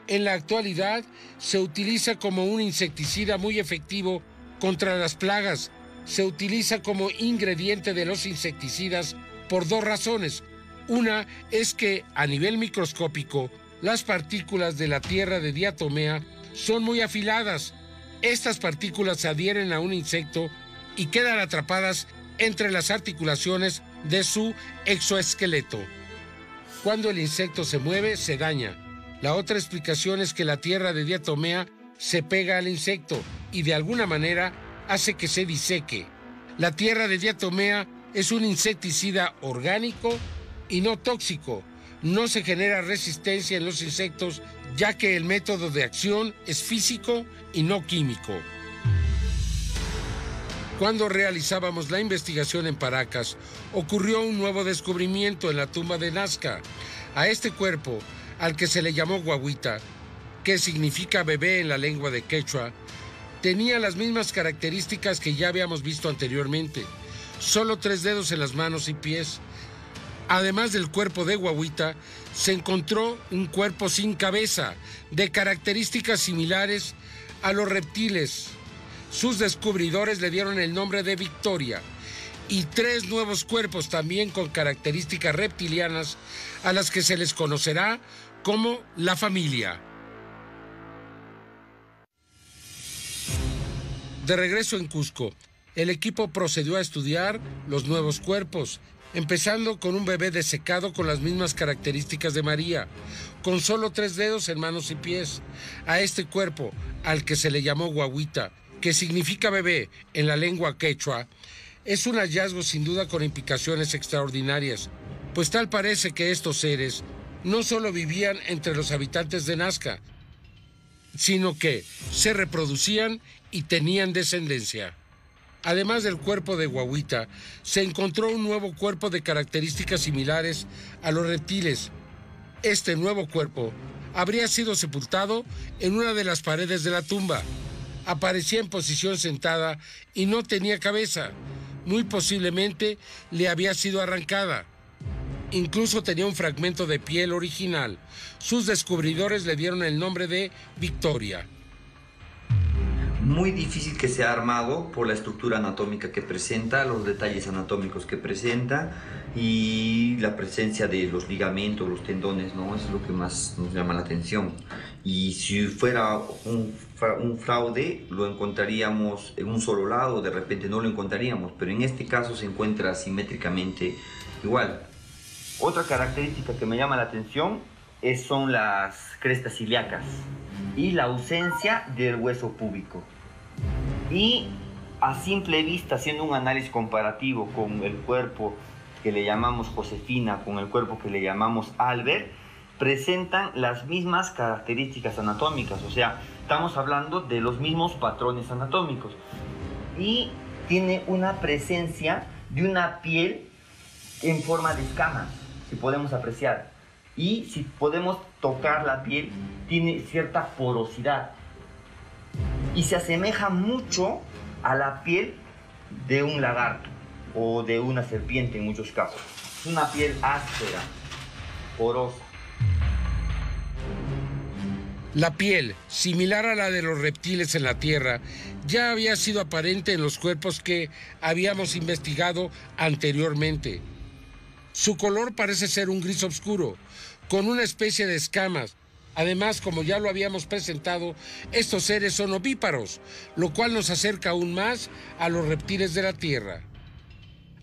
En la actualidad, se utiliza como un insecticida muy efectivo contra las plagas. Se utiliza como ingrediente de los insecticidas por dos razones. Una es que, a nivel microscópico, las partículas de la tierra de diatomea son muy afiladas. Estas partículas se adhieren a un insecto y quedan atrapadas entre las articulaciones de su exoesqueleto. Cuando el insecto se mueve, se daña. La otra explicación es que la tierra de diatomea se pega al insecto y de alguna manera hace que se diseque. La tierra de diatomea es un insecticida orgánico y no tóxico. No se genera resistencia en los insectos, ya que el método de acción es físico y no químico. Cuando realizábamos la investigación en Paracas, ocurrió un nuevo descubrimiento en la tumba de Nazca. A este cuerpo, al que se le llamó guaguita, que significa bebé en la lengua de quechua, tenía las mismas características que ya habíamos visto anteriormente. Solo 3 dedos en las manos y pies. Además del cuerpo de guaguita, se encontró un cuerpo sin cabeza, de características similares a los reptiles. Sus descubridores le dieron el nombre de Victoria, y 3 nuevos cuerpos también con características reptilianas, a las que se les conocerá como la familia. De regreso en Cusco, el equipo procedió a estudiar los nuevos cuerpos, empezando con un bebé desecado con las mismas características de María, con solo 3 dedos en manos y pies. A este cuerpo, al que se le llamó guaguita, que significa bebé en la lengua quechua, es un hallazgo sin duda con implicaciones extraordinarias, pues tal parece que estos seres no solo vivían entre los habitantes de Nazca, sino que se reproducían y tenían descendencia. Además del cuerpo de guaguita, se encontró un nuevo cuerpo de características similares a los reptiles. Este nuevo cuerpo habría sido sepultado en una de las paredes de la tumba. Aparecía en posición sentada y no tenía cabeza. Muy posiblemente le había sido arrancada. Incluso tenía un fragmento de piel original. Sus descubridores le dieron el nombre de Victoria. Muy difícil que sea armado por la estructura anatómica que presenta, los detalles anatómicos que presenta y la presencia de los ligamentos, los tendones, ¿no? Eso es lo que más nos llama la atención. Y si fuera un fraude, lo encontraríamos en un solo lado, de repente no lo encontraríamos, pero en este caso se encuentra simétricamente igual. Otra característica que me llama la atención son las crestas ilíacas y la ausencia del hueso púbico. Y a simple vista, haciendo un análisis comparativo con el cuerpo que le llamamos Josefina, con el cuerpo que le llamamos Albert, presentan las mismas características anatómicas, o sea, estamos hablando de los mismos patrones anatómicos. Y tiene una presencia de una piel en forma de escamas, si podemos apreciar. Y si podemos tocar la piel, tiene cierta porosidad. Y se asemeja mucho a la piel de un lagarto o de una serpiente en muchos casos. Es una piel áspera, porosa. La piel, similar a la de los reptiles en la Tierra, ya había sido aparente en los cuerpos que habíamos investigado anteriormente. Su color parece ser un gris oscuro, con una especie de escamas. Además, como ya lo habíamos presentado, estos seres son ovíparos, lo cual nos acerca aún más a los reptiles de la Tierra.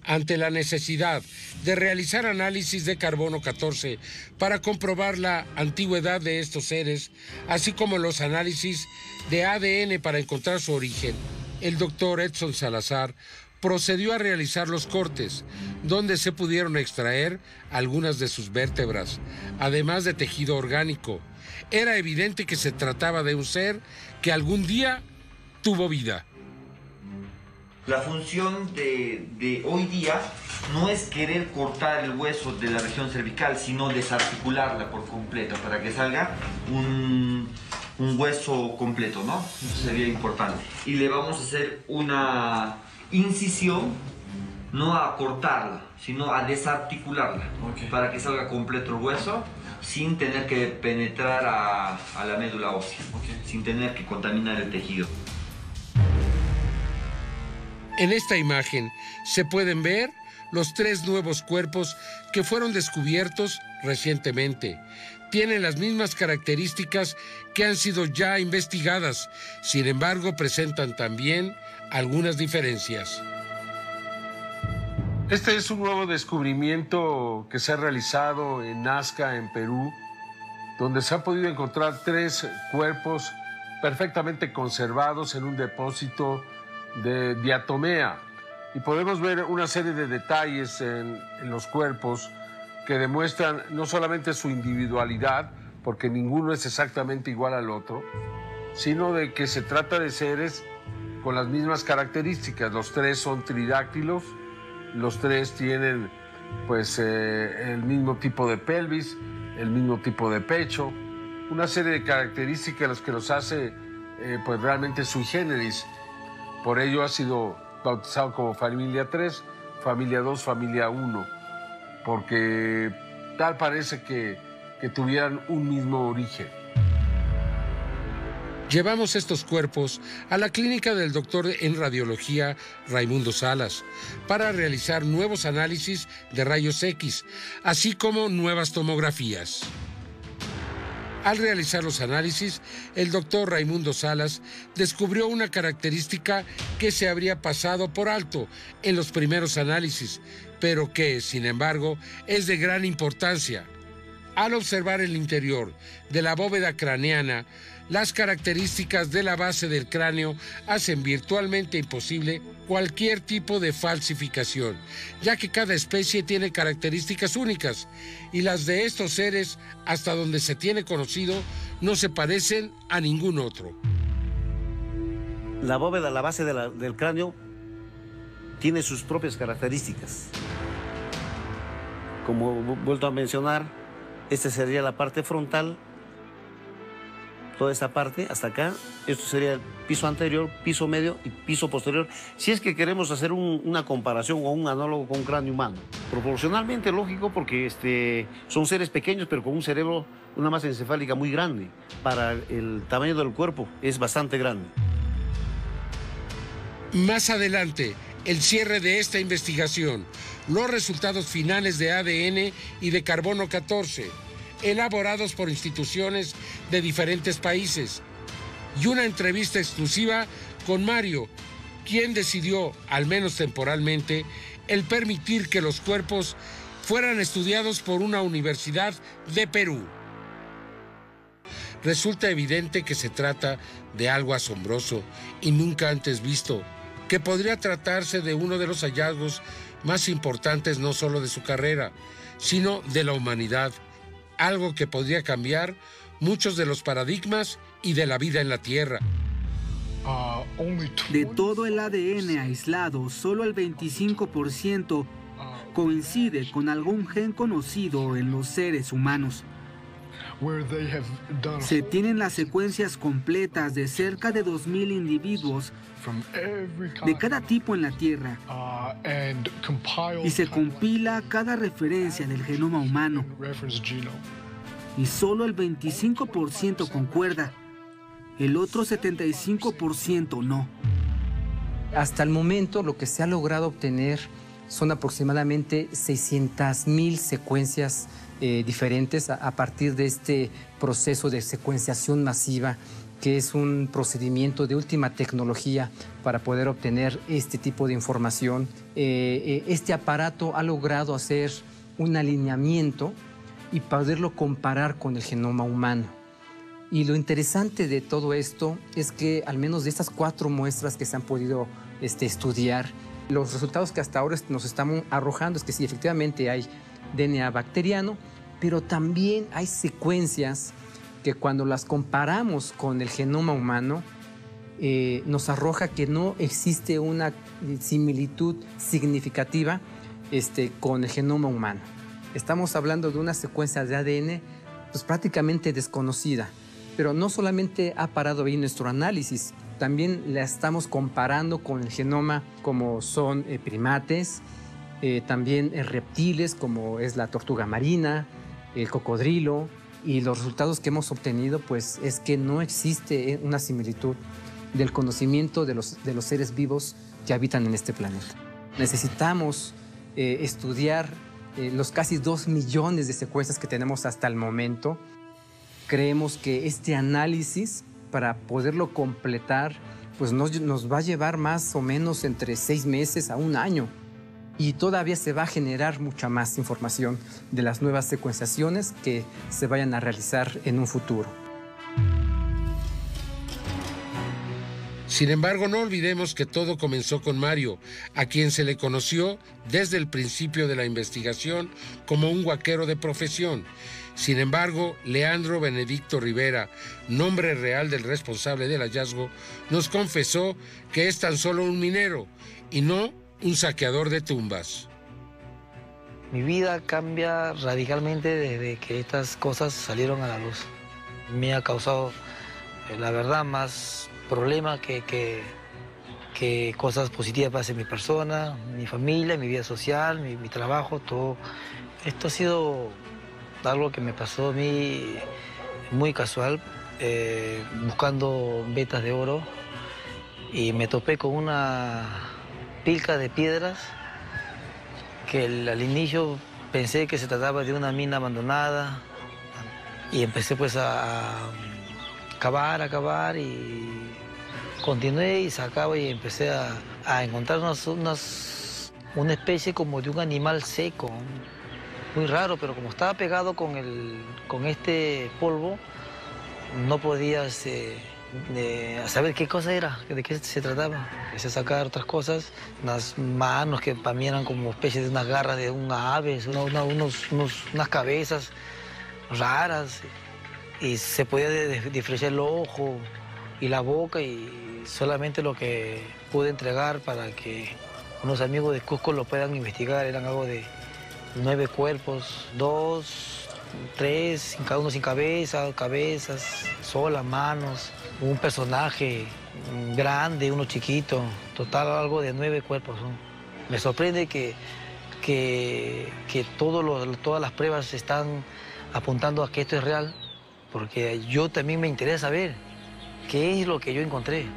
Ante la necesidad de realizar análisis de carbono 14 para comprobar la antigüedad de estos seres, así como los análisis de ADN para encontrar su origen, el doctor Edson Salazar procedió a realizar los cortes, donde se pudieron extraer algunas de sus vértebras, además de tejido orgánico. Era evidente que se trataba de un ser que algún día tuvo vida. La función de hoy día no es querer cortar el hueso de la región cervical, sino desarticularla por completo para que salga un hueso completo, ¿no? Eso sería importante. Y le vamos a hacer una incisión, no a cortarla, sino a desarticularla, para que salga completo el hueso sin tener que penetrar a la médula ósea, sin tener que contaminar el tejido. En esta imagen se pueden ver los 3 nuevos cuerpos que fueron descubiertos recientemente. Tienen las mismas características que han sido ya investigadas, sin embargo presentan también algunas diferencias. Este es un nuevo descubrimiento que se ha realizado en Nazca, en Perú, donde se han podido encontrar 3 cuerpos perfectamente conservados en un depósito de diatomea. Y podemos ver una serie de detalles en los cuerpos que demuestran no solamente su individualidad, porque ninguno es exactamente igual al otro, sino de que se trata de seres con las mismas características. Los 3 son tridáctilos, los 3 tienen pues el mismo tipo de pelvis, el mismo tipo de pecho, una serie de características que los hace pues realmente sui generis. Por ello ha sido bautizado como familia 3, familia 2, familia 1, porque tal parece que tuvieran un mismo origen. Llevamos estos cuerpos a la clínica del doctor en radiología Raimundo Salas para realizar nuevos análisis de rayos X, así como nuevas tomografías. Al realizar los análisis, el doctor Raimundo Salas descubrió una característica que se habría pasado por alto en los primeros análisis, pero que, sin embargo, es de gran importancia. Al observar el interior de la bóveda craneana, las características de la base del cráneo hacen virtualmente imposible cualquier tipo de falsificación, ya que cada especie tiene características únicas y las de estos seres, hasta donde se tiene conocido, no se parecen a ningún otro. La bóveda, la base del cráneo, tiene sus propias características. Como he vuelto a mencionar, esta sería la parte frontal, toda esta parte hasta acá. Esto sería el piso anterior, piso medio y piso posterior. Si es que queremos hacer una comparación o un análogo con un cráneo humano. Proporcionalmente lógico, porque son seres pequeños pero con un cerebro, una masa encefálica muy grande. Para el tamaño del cuerpo es bastante grande. Más adelante, el cierre de esta investigación, los resultados finales de ADN y de carbono 14, elaborados por instituciones de diferentes países, y una entrevista exclusiva con Mario, quien decidió, al menos temporalmente, el permitir que los cuerpos fueran estudiados por una universidad de Perú. Resulta evidente que se trata de algo asombroso y nunca antes visto, que podría tratarse de uno de los hallazgos más importantes no solo de su carrera, sino de la humanidad, algo que podría cambiar muchos de los paradigmas y de la vida en la Tierra. De todo el ADN aislado, solo el 25% coincide con algún gen conocido en los seres humanos. Se tienen las secuencias completas de cerca de 2.000 individuos de cada tipo en la Tierra y se compila cada referencia del genoma humano. Y solo el 25% concuerda, el otro 75% no. Hasta el momento lo que se ha logrado obtener son aproximadamente 600.000 secuencias diferentes a partir de este proceso de secuenciación masiva, que es un procedimiento de última tecnología para poder obtener este tipo de información. Este aparato ha logrado hacer un alineamiento y poderlo comparar con el genoma humano. Y lo interesante de todo esto es que al menos de estas 4 muestras que se han podido estudiar, los resultados que hasta ahora nos están arrojando es que sí, efectivamente hay DNA bacteriano, pero también hay secuencias que cuando las comparamos con el genoma humano nos arroja que no existe una similitud significativa con el genoma humano. Estamos hablando de una secuencia de ADN pues, prácticamente desconocida, pero no solamente ha parado ahí nuestro análisis, también la estamos comparando con el genoma como son primates, también reptiles como es la tortuga marina, el cocodrilo, y los resultados que hemos obtenido pues, es que no existe una similitud del conocimiento de los seres vivos que habitan en este planeta. Necesitamos estudiar los casi 2 millones de secuencias que tenemos hasta el momento. Creemos que este análisis, para poderlo completar, pues nos va a llevar más o menos entre 6 meses a 1 año. Y todavía se va a generar mucha más información de las nuevas secuenciaciones que se vayan a realizar en un futuro. Sin embargo, no olvidemos que todo comenzó con Mario, a quien se le conoció desde el principio de la investigación como un huaquero de profesión. Sin embargo, Leandro Benedicto Rivera, nombre real del responsable del hallazgo, nos confesó que es tan solo un minero y no un saqueador de tumbas. Mi vida cambia radicalmente desde que estas cosas salieron a la luz. Me ha causado, la verdad, más problemas que cosas positivas para mi persona, mi familia, mi vida social, mi trabajo, todo. Esto ha sido algo que me pasó a mí muy casual, buscando vetas de oro, y me topé con una pilca de piedras que al inicio pensé que se trataba de una mina abandonada, y empecé pues a cavar y continué y sacaba y empecé a encontrar una especie como de un animal seco, muy raro, pero como estaba pegado con este polvo, no podía saber qué cosa era, de qué se trataba. Empecé a sacar otras cosas, unas manos que para mí eran como especies de unas garras de una ave, unas cabezas raras, y se podía diferenciar el ojo y la boca, y solamente lo que pude entregar para que unos amigos de Cusco lo puedan investigar eran algo de 9 cuerpos, 2, 3, cada uno sin cabeza, cabezas, solas, manos, un personaje grande, uno chiquito, total algo de 9 cuerpos, ¿no? Me sorprende que todas las pruebas están apuntando a que esto es real, porque yo también me interesa saber qué es lo que yo encontré.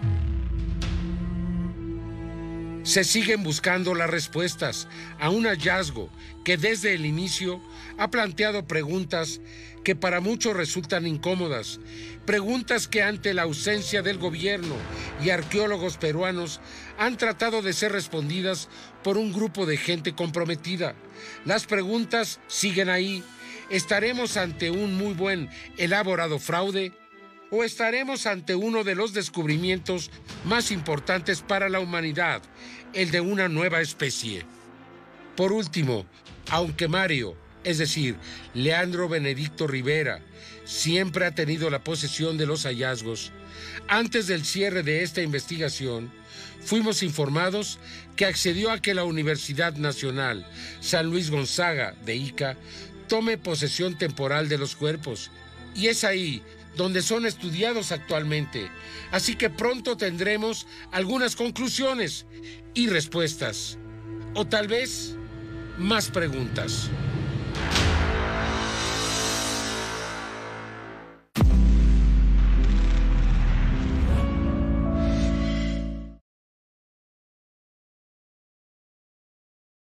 Se siguen buscando las respuestas a un hallazgo que desde el inicio ha planteado preguntas que para muchos resultan incómodas, preguntas que ante la ausencia del gobierno y arqueólogos peruanos han tratado de ser respondidas por un grupo de gente comprometida. Las preguntas siguen ahí. ¿Estaremos ante un muy buen, elaborado fraude? ¿O estaremos ante uno de los descubrimientos más importantes para la humanidad, el de una nueva especie? Por último, aunque Mario, es decir, Leandro Benedicto Rivera, siempre ha tenido la posesión de los hallazgos, antes del cierre de esta investigación, fuimos informados que accedió a que la Universidad Nacional San Luis Gonzaga de Ica tome posesión temporal de los cuerpos, y es ahí donde son estudiados actualmente. Así que pronto tendremos algunas conclusiones y respuestas, o tal vez más preguntas.